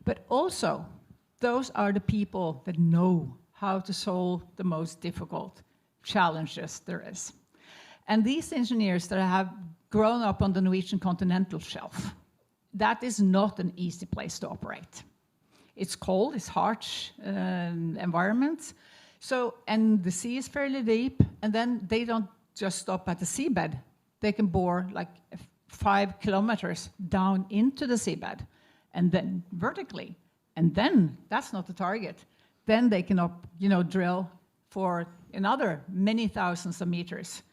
But also, those are the people that know how to solve the most difficult challenges there is. And these engineers that have grown up on the Norwegian continental shelf, that is not an easy place to operate. It's cold, it's harsh environment. So, and the sea is fairly deep, and then they don't just stop at the seabed. They can bore like 5 kilometers down into the seabed, and then vertically. And then that's not the target. Then they can drill for another many thousands of meters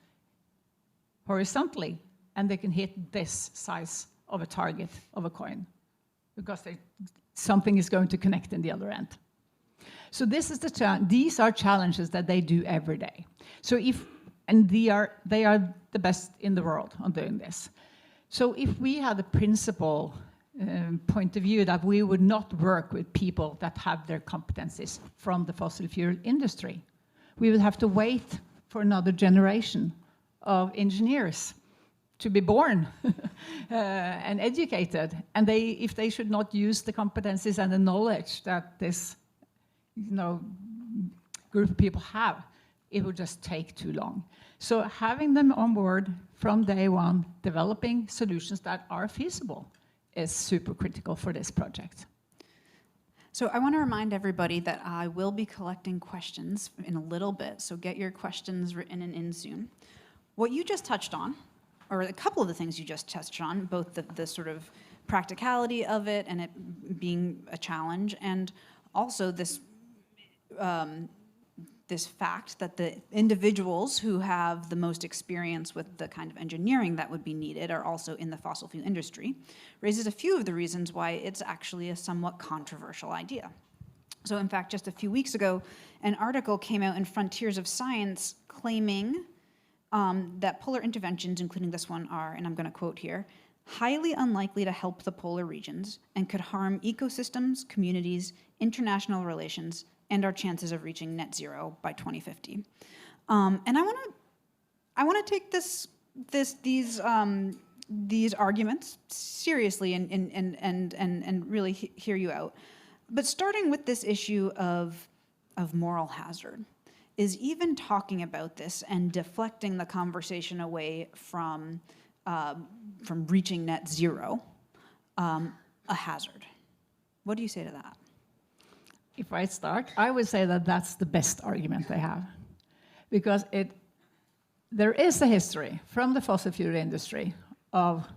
horizontally, and they can hit this size of a target of a coin, because something is going to connect in the other end. So this is these are challenges that they do every day. So they are the best in the world on doing this. So if we had a principle point of view that we would not work with people that have their competencies from the fossil fuel industry, we would have to wait for another generation of engineers to be born and educated. And if they should not use the competencies and the knowledge that this group of people have, it would just take too long. So having them on board from day one, developing solutions that are feasible, is super critical for this project. So I want to remind everybody that I will be collecting questions in a little bit, so get your questions written and in soon. What you just touched on, or a couple of the things you just touched on, both the sort of practicality of it and it being a challenge, and also this this fact that the individuals who have the most experience with the kind of engineering that would be needed are also in the fossil fuel industry, raises a few of the reasons why it's actually a somewhat controversial idea. So in fact, just a few weeks ago, an article came out in Frontiers of Science claiming that polar interventions, including this one, are, and I'm going to quote here, highly unlikely to help the polar regions and could harm ecosystems, communities, international relations, and our chances of reaching net zero by 2050. And I want to take these arguments seriously and really hear you out. But starting with this issue of moral hazard, is even talking about this and deflecting the conversation away from reaching net zero a hazard? What do you say to that? If I start, I would say that that's the best argument they have, because there is a history from the fossil fuel industry of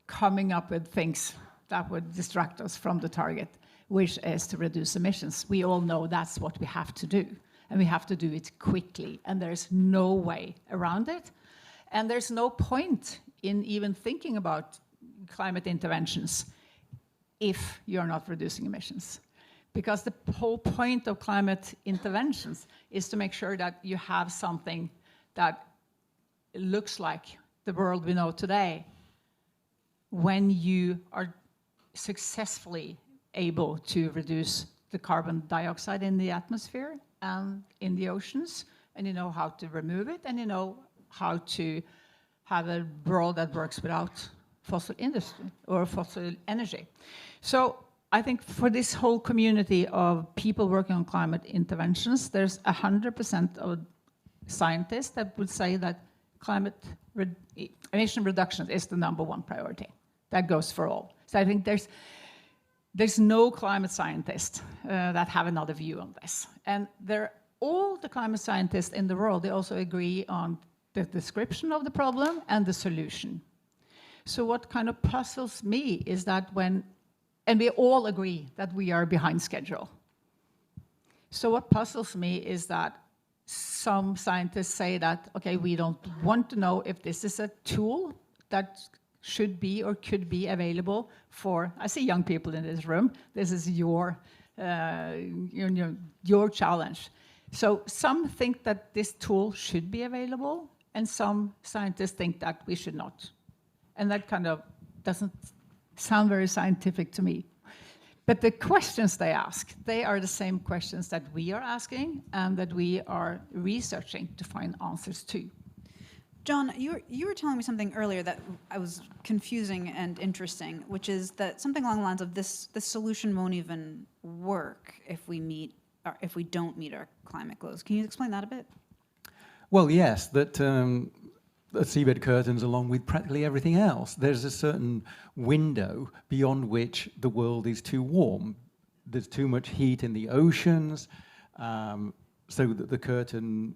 coming up with things that would distract us from the target, which is to reduce emissions. We all know that's what we have to do, and we have to do it quickly, and there's no way around it. And there's no point in even thinking about climate interventions if you're not reducing emissions. Because the whole point of climate interventions is to make sure that you have something that looks like the world we know today when you are successfully able to reduce the carbon dioxide in the atmosphere and in the oceans, and you know how to remove it, and you know how to have a world that works without fossil industry or fossil energy. So I think for this whole community of people working on climate interventions, there's 100% of scientists that would say that emission reduction is the #1 priority. That goes for all. So I think there's no climate scientist that have another view on this. And all the climate scientists in the world, they also agree on the description of the problem and the solution. So what kind of puzzles me is that and we all agree that we are behind schedule. So what puzzles me is that some scientists say that, okay, we don't want to know if this is a tool that should be or could be available for, I see young people in this room, this is your challenge. So some think that this tool should be available, and some scientists think that we should not. And that kind of doesn't sound very scientific to me. But the questions they ask, they are the same questions that we are asking and that we are researching to find answers to. John, you were telling me something earlier that I was confusing and interesting, which is that something along the lines of this solution won't even work if we don't meet our climate goals. Can you explain that a bit? Well, yes, that the seabed curtains, along with practically everything else, there's a certain window beyond which the world is too warm. There's too much heat in the oceans, so that the curtain,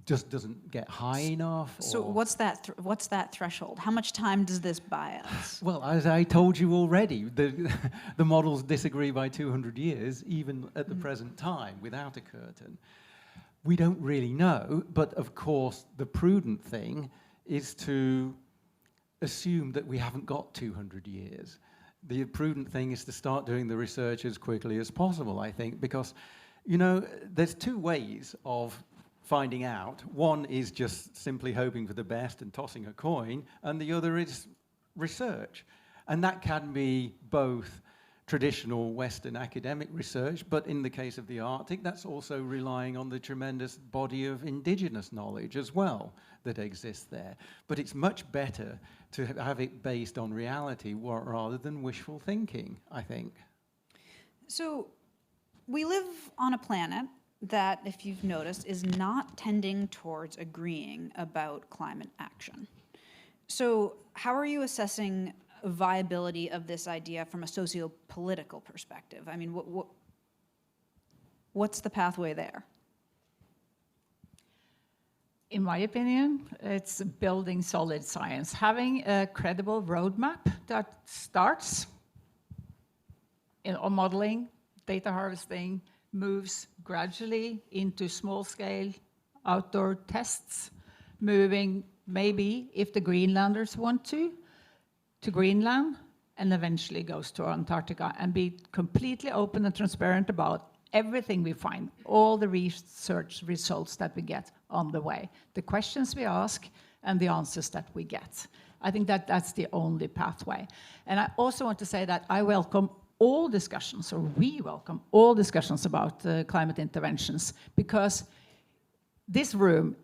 just doesn't get high enough. So what's that threshold? How much time does this buy us? Well, as I told you already, the models disagree by 200 years, even at the present time, without a curtain. We don't really know, but of course the prudent thing is to assume that we haven't got 200 years. The prudent thing is to start doing the research as quickly as possible, I think, because, there's two ways of finding out. One is just simply hoping for the best and tossing a coin, and the other is research. And that can be both traditional Western academic research, but in the case of the Arctic, that's also relying on the tremendous body of indigenous knowledge as well that exists there. But it's much better to have it based on reality rather than wishful thinking, I think. So we live on a planet that, if you've noticed, is not tending towards agreeing about climate action. So how are you assessing viability of this idea from a socio-political perspective? I mean, what's the pathway there? In my opinion, it's building solid science, having a credible roadmap that starts on modeling, data harvesting, moves gradually into small-scale outdoor tests, moving maybe, if the Greenlanders want to Greenland, and eventually goes to Antarctica, and be completely open and transparent about everything we find, all the research results that we get on the way, the questions we ask, and the answers that we get. I think that that's the only pathway. And I also want to say that I welcome all discussions, or we welcome all discussions about climate interventions, because this room,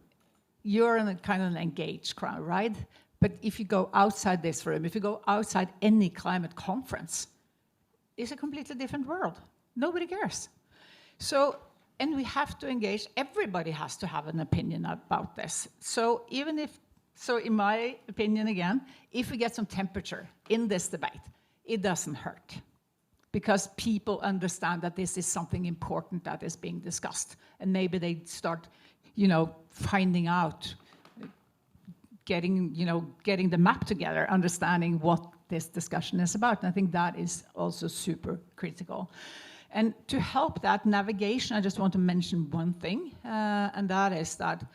you're in a kind of an engaged crowd, right? But if you go outside this room, if you go outside any climate conference, it's a completely different world. Nobody cares. So, and we have to engage, everybody has to have an opinion about this. So even if, so in my opinion again, if we get some temperature in this debate, it doesn't hurt. Because people understand that this is something important that is being discussed. And maybe they start, finding out, getting the map together, understanding what this discussion is about. And I think that is also super critical. And to help that navigation, I just want to mention one thing, and that is that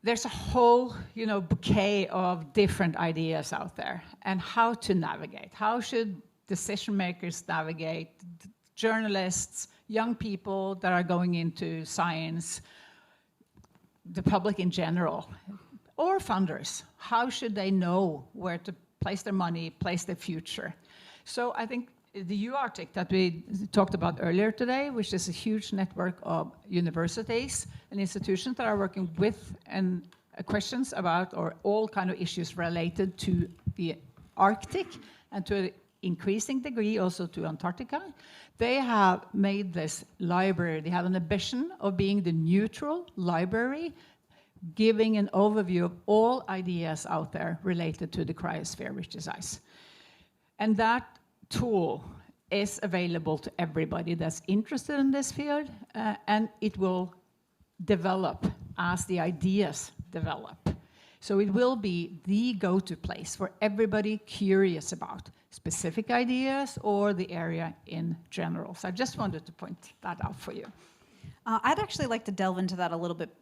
there's a whole, bouquet of different ideas out there, and how to navigate. How should decision makers navigate, journalists, young people that are going into science, the public in general, or funders? How should they know where to place their money, place their future? So I think the UArctic that we talked about earlier today, which is a huge network of universities and institutions that are working with and questions about or all kind of issues related to the Arctic and to an increasing degree also to Antarctica, they have made this library. They have an ambition of being the neutral library, giving an overview of all ideas out there related to the cryosphere, which is ice. And that tool is available to everybody that's interested in this field, and it will develop as the ideas develop. So it will be the go-to place for everybody curious about specific ideas or the area in general. So I just wanted to point that out for you. I'd actually like to delve into that a little bit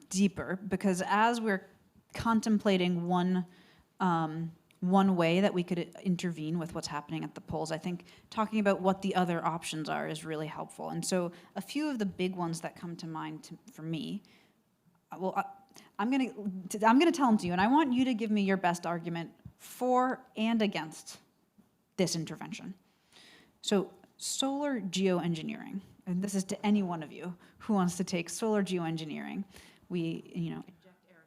deeper, because as we're contemplating one way that we could intervene with what's happening at the poles, I think talking about what the other options are is really helpful. And so a few of the big ones that come to mind for me, I'm gonna tell them to you, and I want you to give me your best argument for and against this intervention. So solar geoengineering, and this is to any one of you who wants to take solar geoengineering. We, inject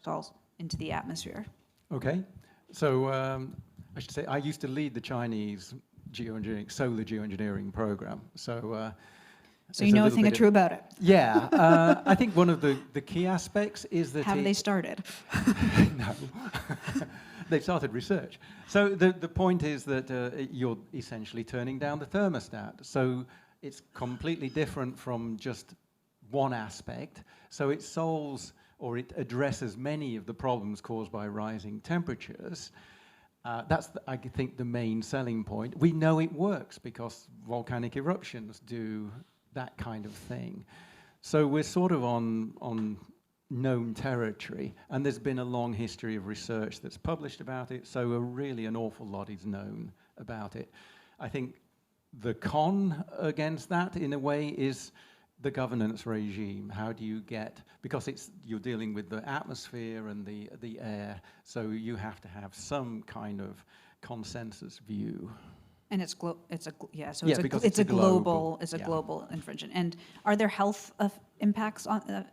aerosols into the atmosphere. Okay, so I should say I used to lead the Chinese solar geoengineering program. So you know a thing or two about it. Yeah, I think one of the key aspects is that Have they started? No, they've started research. So the point is that you're essentially turning down the thermostat. So it's completely different from just one aspect. So it solves or it addresses many of the problems caused by rising temperatures. That's, I think, the main selling point. We know it works because volcanic eruptions do that kind of thing. So we're sort of on known territory, and there's been a long history of research that's published about it, so really an awful lot is known about it. I think the con against that, in a way, is the governance regime. How do you get, because you're dealing with the atmosphere and the air, so you have to have some kind of consensus view. And it's so Yeah, because it's a global yeah. global infringement. And are there health impacts on?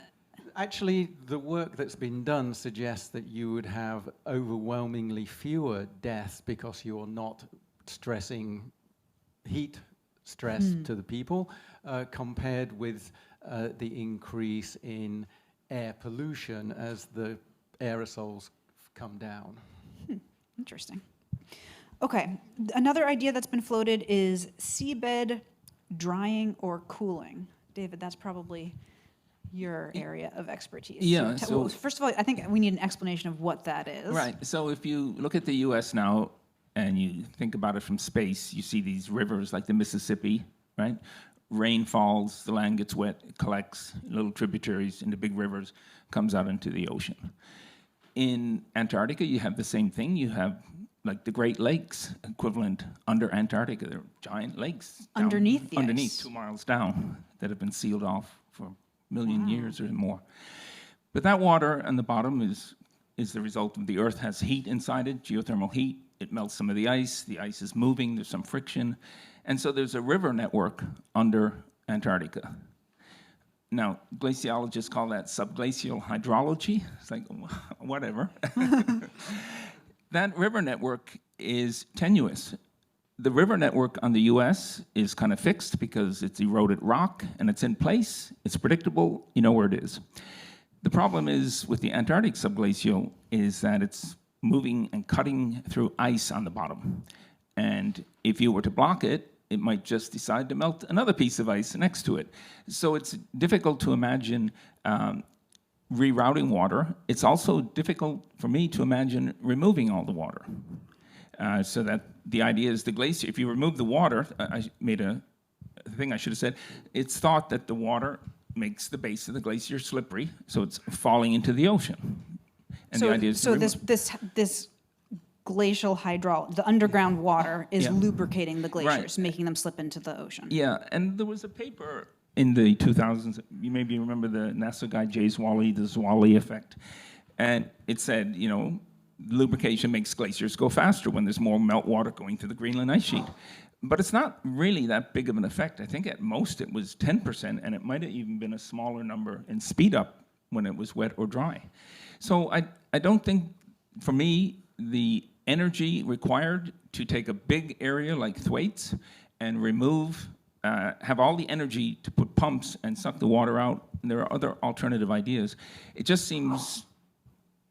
Actually, the work that's been done suggests that you would have overwhelmingly fewer deaths because you're not stressing heat stress to the people, compared with the increase in air pollution as the aerosols come down. Interesting. Okay, another idea that's been floated is seabed drying or cooling. David, that's probably your area of expertise. Yeah, Well, so- first of all, I think we need an explanation of what that is. Right. So if you look at the U.S. now and you think about it from space, you see these rivers like the Mississippi, right? Rain falls, the land gets wet, it collects little tributaries into big rivers, comes out into the ocean. In Antarctica, you have the same thing. You have like the Great Lakes equivalent under Antarctica. They're giant lakes down- Underneath the underneath, ice. 2 miles down, that have been sealed off for a million years or more. But that water on the bottom is the result of the Earth has heat inside it, geothermal heat. It melts some of the ice is moving, there's some friction. And so there's a river network under Antarctica. Now, glaciologists call that subglacial hydrology. It's like, whatever. That river network is tenuous. The river network on the US is kind of fixed because it's eroded rock and it's in place, it's predictable, you know where it is. The problem is with the Antarctic subglacial is that it's moving and cutting through ice on the bottom. And if you were to block it, it might just decide to melt another piece of ice next to it. So it's difficult to imagine rerouting water. It's also difficult for me to imagine removing all the water. So that the idea is the glacier, if you remove the water, I made a thing I should have said, it's thought that the water makes the base of the glacier slippery, so it's falling into the ocean. And the idea is to remove- this glacial the underground water is Yeah. lubricating the glaciers, Right. making them slip into the ocean. Yeah, and there was a paper in the 2000s, you maybe remember the NASA guy Jay Zwally, the Zwally effect, and it said, lubrication makes glaciers go faster when there's more meltwater going through the Greenland ice sheet. But it's not really that big of an effect. I think at most it was 10%, and it might have even been a smaller number in speed up when it was wet or dry. So I don't think, for me, the energy required to take a big area like Thwaites and have all the energy to put pumps and suck the water out, and there are other alternative ideas. It just seems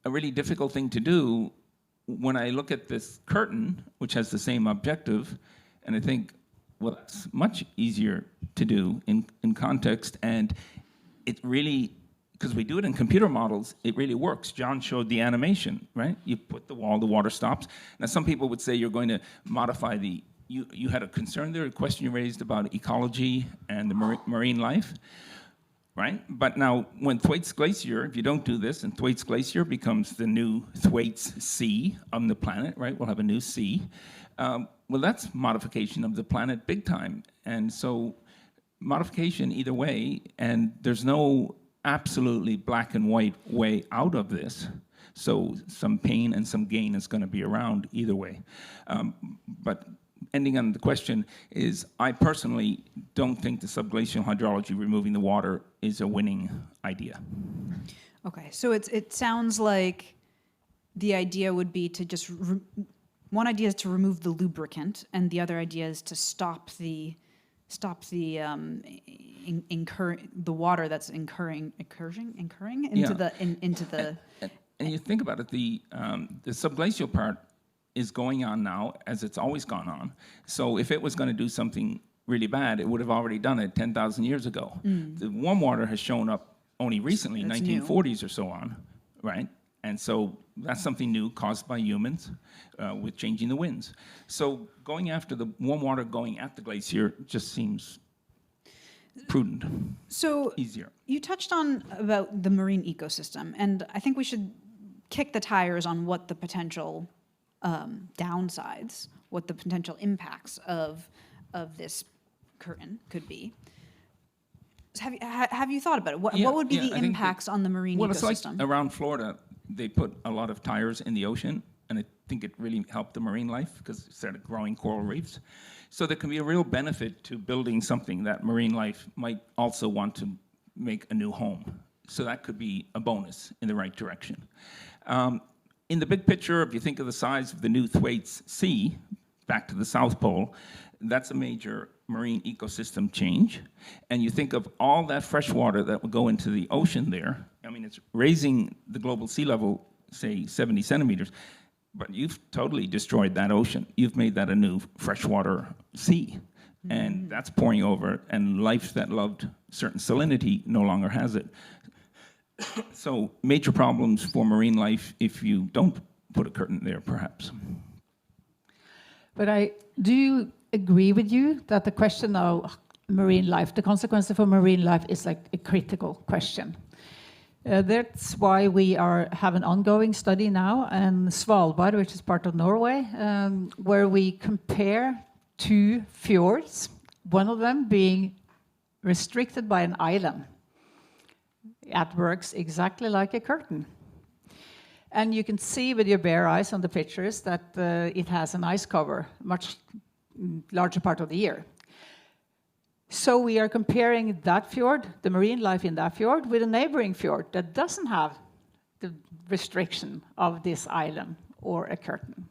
a really difficult thing to do when I look at this curtain, which has the same objective, and I think, well, that's much easier to do in context, and it really, because we do it in computer models, it really works. John showed the animation, right? You put the wall, the water stops. Now, some people would say you're going to modify you had a concern there, a question you raised about ecology and the marine life, right? But now, when Thwaites Glacier, if you don't do this, and Thwaites Glacier becomes the new Thwaites Sea on the planet, right? We'll have a new sea. Well, that's modification of the planet big time. And so modification either way, and there's no absolutely black and white way out of this. So some pain and some gain is going to be around either way. But ending on the question is, I personally don't think the subglacial hydrology, removing the water, is a winning idea. Okay, so it sounds like the idea would be to just one idea is to remove the lubricant, and the other idea is to stop the water that's incurring into the. And you think about it, the subglacial part is going on now as it's always gone on. So if it was going to do something really bad, it would have already done it 10,000 years ago. The warm water has shown up only recently, That's 1940s or so on, right? And so that's something new caused by humans with changing the winds. So going after the warm water going at the glacier just seems prudent, So easier. you touched on about the marine ecosystem, and I think we should kick the tires on what the potential downsides, what the potential impacts of this curtain could be. have you thought about it? Yeah, What would be yeah, the I think impacts on the marine Well, it's ecosystem? like around Florida, they put a lot of tires in the ocean, and I think it really helped the marine life because it started growing coral reefs. So there can be a real benefit to building something that marine life might also want to make a new home. So that could be a bonus in the right direction. In the big picture, if you think of the size of the new Thwaites Sea, back to the South Pole, that's a major marine ecosystem change. And you think of all that fresh water that will go into the ocean there. I mean, it's raising the global sea level, say, 70 centimeters, but you've totally destroyed that ocean. You've made that a new freshwater sea. And that's pouring over, and life that loved certain salinity no longer has it. So major problems for marine life if you don't put a curtain there, perhaps. But I do agree with you that the question of marine life, the consequences for marine life, is like a critical question. That's why we have an ongoing study now in Svalbard, which is part of Norway, where we compare two fjords, one of them being restricted by an island. It works exactly like a curtain. And you can see with your bare eyes on the pictures that it has an ice cover, much larger part of the year. So we are comparing that fjord, the marine life in that fjord, with a neighboring fjord that doesn't have the restriction of this island or a curtain.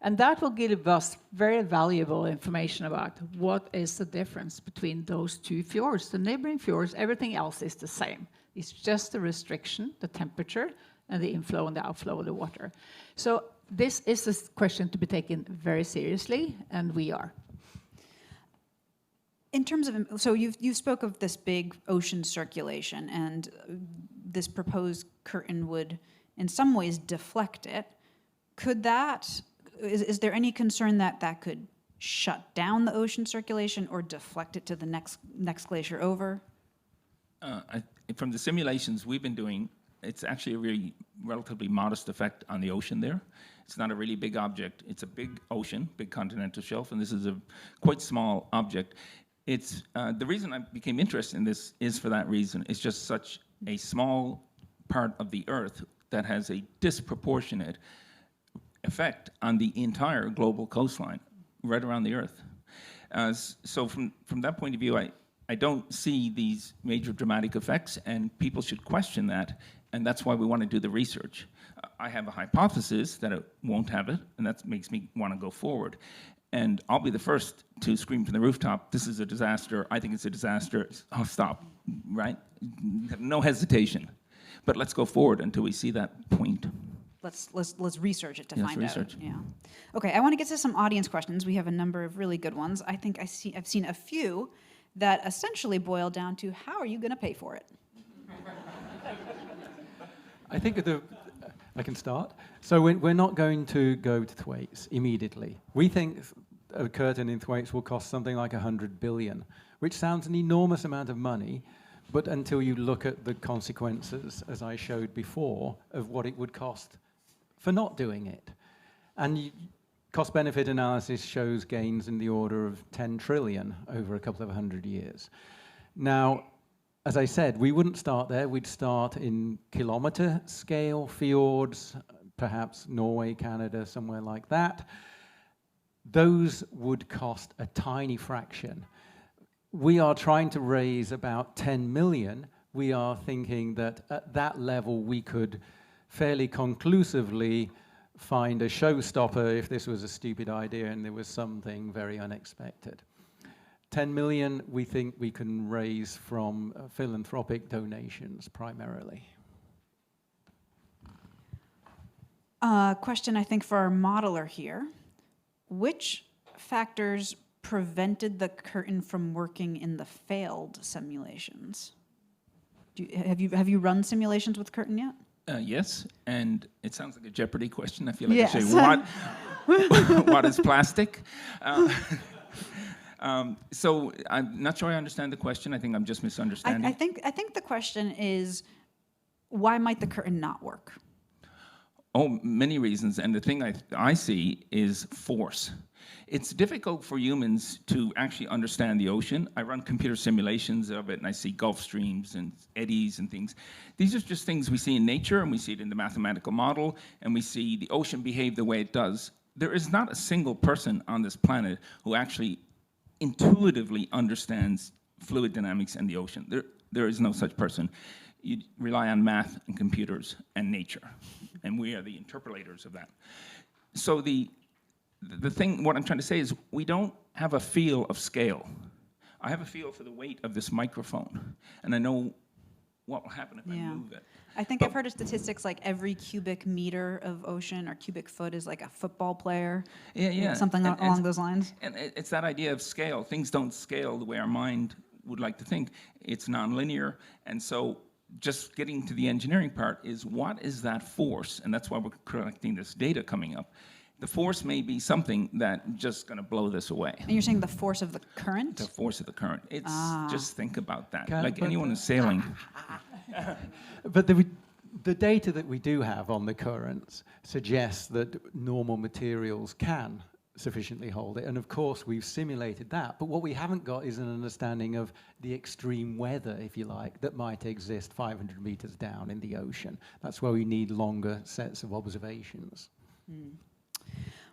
And that will give us very valuable information about what is the difference between those two fjords. The neighboring fjords, everything else is the same. It's just the restriction, the temperature, and the inflow and the outflow of the water. So this is a question to be taken very seriously, and we are. In terms of, so you spoke of this big ocean circulation, and this proposed curtain would, in some ways, deflect it. Could that, is there any concern that that could shut down the ocean circulation or deflect it to the next glacier over? From the simulations we've been doing, it's actually a really relatively modest effect on the ocean there. It's not a really big object. It's a big ocean, big continental shelf, and this is a quite small object. It's the reason I became interested in this is for that reason. It's just such a small part of the Earth that has a disproportionate effect on the entire global coastline, right around the Earth. So from that point of view, I don't see these major dramatic effects, and people should question that, and that's why we want to do the research. I have a hypothesis that it won't have it, and that makes me want to go forward. And I'll be the first to scream from the rooftop, this is a disaster, I think it's a disaster, I'll stop, right? No hesitation. But let's go forward until we see that point. Let's research it to find research. out. Yeah. Okay, I want to get to some audience questions. We have a number of really good ones. I think I've seen a few that essentially boil down to how are you going to pay for it? I think I can start. So we're not going to go to Thwaites immediately. We think a curtain in Thwaites will cost something like 100 billion, which sounds an enormous amount of money, but until you look at the consequences, as I showed before, of what it would cost for not doing it. And cost-benefit analysis shows gains in the order of 10 trillion over a couple of 100 years. Now, as I said, we wouldn't start there. We'd start in kilometer scale fjords, perhaps Norway, Canada, somewhere like that. Those would cost a tiny fraction. We are trying to raise about 10 million. We are thinking that at that level we could fairly conclusively find a showstopper if this was a stupid idea and there was something very unexpected. 10 million we think we can raise from philanthropic donations primarily. Question, I think, for our modeler here. Which factors prevented the curtain from working in the failed simulations? Have you run simulations with curtain yet? Yes, and it sounds like a Jeopardy question. I feel like Yes. I say, what is plastic? So I'm not sure I understand the question. I think I'm just misunderstanding. I think the question is, why might the curtain not work? Oh, many reasons. And the thing I see is force. It's difficult for humans to actually understand the ocean. I run computer simulations of it, and I see Gulf Streams and eddies and things. These are just things we see in nature, and we see it in the mathematical model, and we see the ocean behave the way it does. There is not a single person on this planet who actually intuitively understands fluid dynamics and the ocean. There is no such person. You rely on math and computers and nature, and we are the interpolators of that. So the thing, what I'm trying to say is we don't have a feel of scale. I have a feel for the weight of this microphone, and I know what will happen if I move it. I think I've heard of statistics like every cubic meter of ocean or cubic foot is like a football player. Yeah. Something along those lines. And it's that idea of scale. Things don't scale the way our mind would like to think. It's nonlinear, and so just getting to the engineering part is what is that force? And that's why we're collecting this data coming up. The force may be something that just going to blow this away. And you're saying the force of the current? The force of the current. It's just think about that. Can- Like but- anyone who's sailing. But the data that we do have on the currents suggests that normal materials can sufficiently hold it. And of course, we've simulated that. But what we haven't got is an understanding of the extreme weather, if you like, that might exist 500 meters down in the ocean. That's where we need longer sets of observations.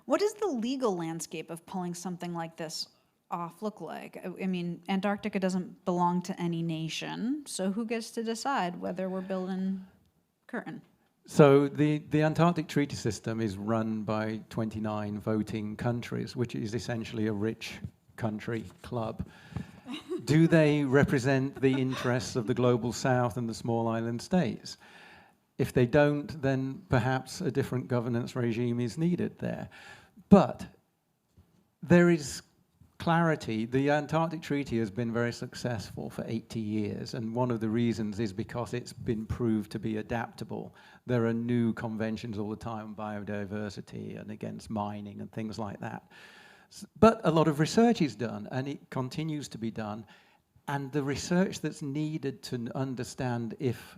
What does the legal landscape of pulling something like this off look like? I mean, Antarctica doesn't belong to any nation, so who gets to decide whether we're building curtain? So the Antarctic Treaty System is run by 29 voting countries, which is essentially a rich country club. Do they represent the interests of the global south and the small island states? If they don't, then perhaps a different governance regime is needed there. But there is clarity. The Antarctic Treaty has been very successful for 80 years, and one of the reasons is because it's been proved to be adaptable. There are new conventions all the time on biodiversity and against mining and things like that. But a lot of research is done, and it continues to be done. And the research that's needed to understand if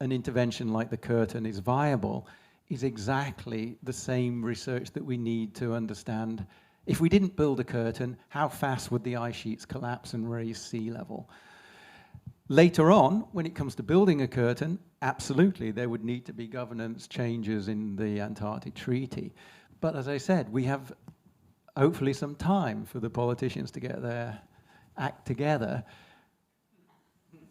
an intervention like the curtain is viable is exactly the same research that we need to understand. If we didn't build a curtain, how fast would the ice sheets collapse and raise sea level? Later on, when it comes to building a curtain, absolutely, there would need to be governance changes in the Antarctic Treaty. But as I said, we have hopefully some time for the politicians to get their act together.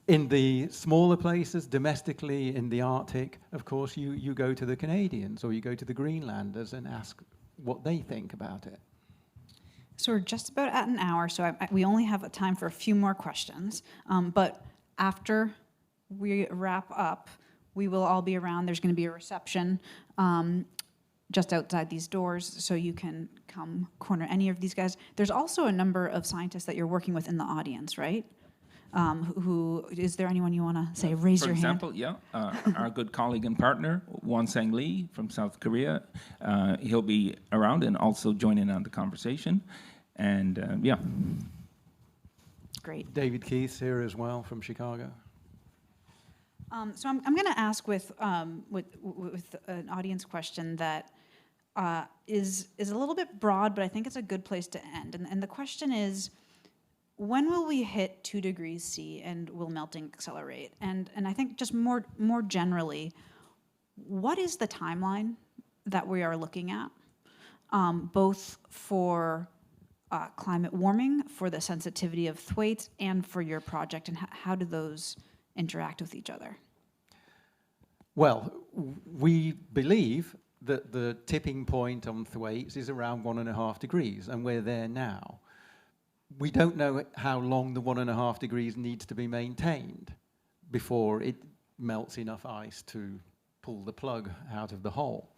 In the smaller places, domestically in the Arctic, of course, you go to the Canadians or you go to the Greenlanders and ask what they think about it. So we're just about at an hour, so we only have time for a few more questions. But after we wrap up, we will all be around. There's going to be a reception just outside these doors, so you can come corner any of these guys. There's also a number of scientists that you're working with in the audience, right? Who is there anyone you want to say? Raise your hand. For example, our good colleague and partner, Won-Sang Lee from South Korea. He'll be around and also join in on the conversation. And Great. David Keith's here as well from Chicago. So I'm going to ask with an audience question that is a little bit broad, but I think it's a good place to end. And the question is, when will we hit 2 degrees C and will melting accelerate? And I think just more generally, what is the timeline that we are looking at, both for climate warming, for the sensitivity of Thwaites, and for your project, and how do those interact with each other? Well, we believe that the tipping point on Thwaites is around 1.5 degrees, and we're there now. We don't know how long the 1.5 degrees needs to be maintained before it melts enough ice to pull the plug out of the hole.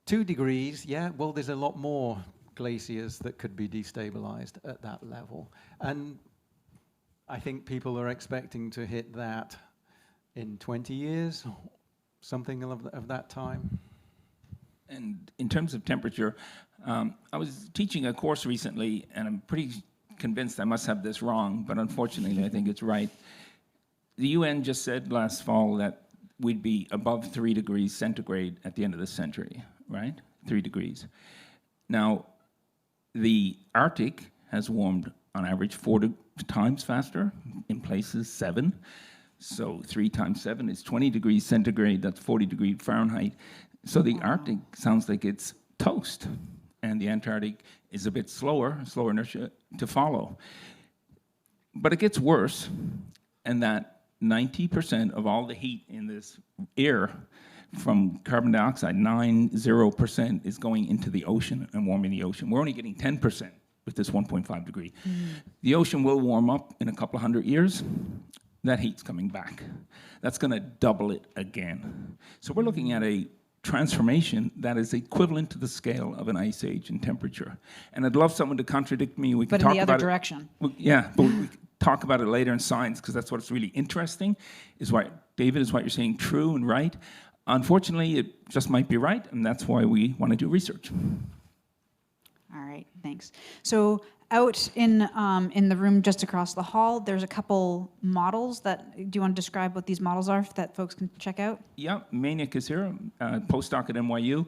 2 degrees, well, there's a lot more glaciers that could be destabilized at that level. And I think people are expecting to hit that in 20 years, something of that time. And in terms of temperature, I was teaching a course recently, and I'm pretty convinced I must have this wrong, but unfortunately I think it's right. The UN just said last fall that we'd be above 3 degrees centigrade at the end of the century, right? 3 degrees. Now, the Arctic has warmed on average 4 times faster, in places 7. So 3 times 7 is 20 degrees centigrade, that's 40 degrees Fahrenheit. So the Arctic sounds like it's toast, and the Antarctic is a bit slower inertia to follow. But it gets worse, and that 90% of all the heat in this air from carbon dioxide, 90% is going into the ocean and warming the ocean. We're only getting 10% with this 1.5 degree. The ocean will warm up in a couple of hundred years. That heat's coming back. That's going to double it again. So we're looking at a transformation that is equivalent to the scale of an ice age in temperature. And I'd love someone to contradict me. We can But in talk the other about direction. Yeah, but we can talk about it later in science, because that's what's really interesting, is why, David, is what you're saying true and right. Unfortunately, it just might be right, and that's why we want to do research. All right, thanks. So out in the room just across the hall, there's a couple models that, do you want to describe what these models are that folks can check out? Yeah, Maniac is here, postdoc at NYU.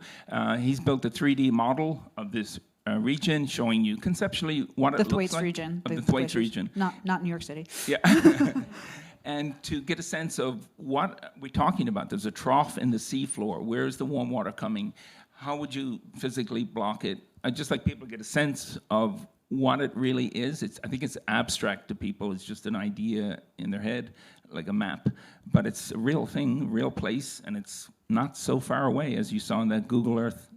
He's built a 3D model of this region, showing you conceptually what it looks Thwaites like. region. Of the Thwaites glaciers. region. Not New York City. Yeah. And to get a sense of what we're talking about. There's a trough in the seafloor. Where is the warm water coming? How would you physically block it? I'd just like people to get a sense of what it really is. I think it's abstract to people. It's just an idea in their head, like a map. But it's a real thing, real place, and it's not so far away, as you saw in that Google Earth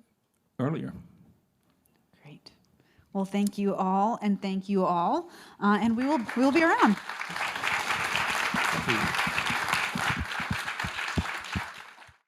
earlier. Great. Well, thank you all, and thank you all. And we'll be around. Thank you.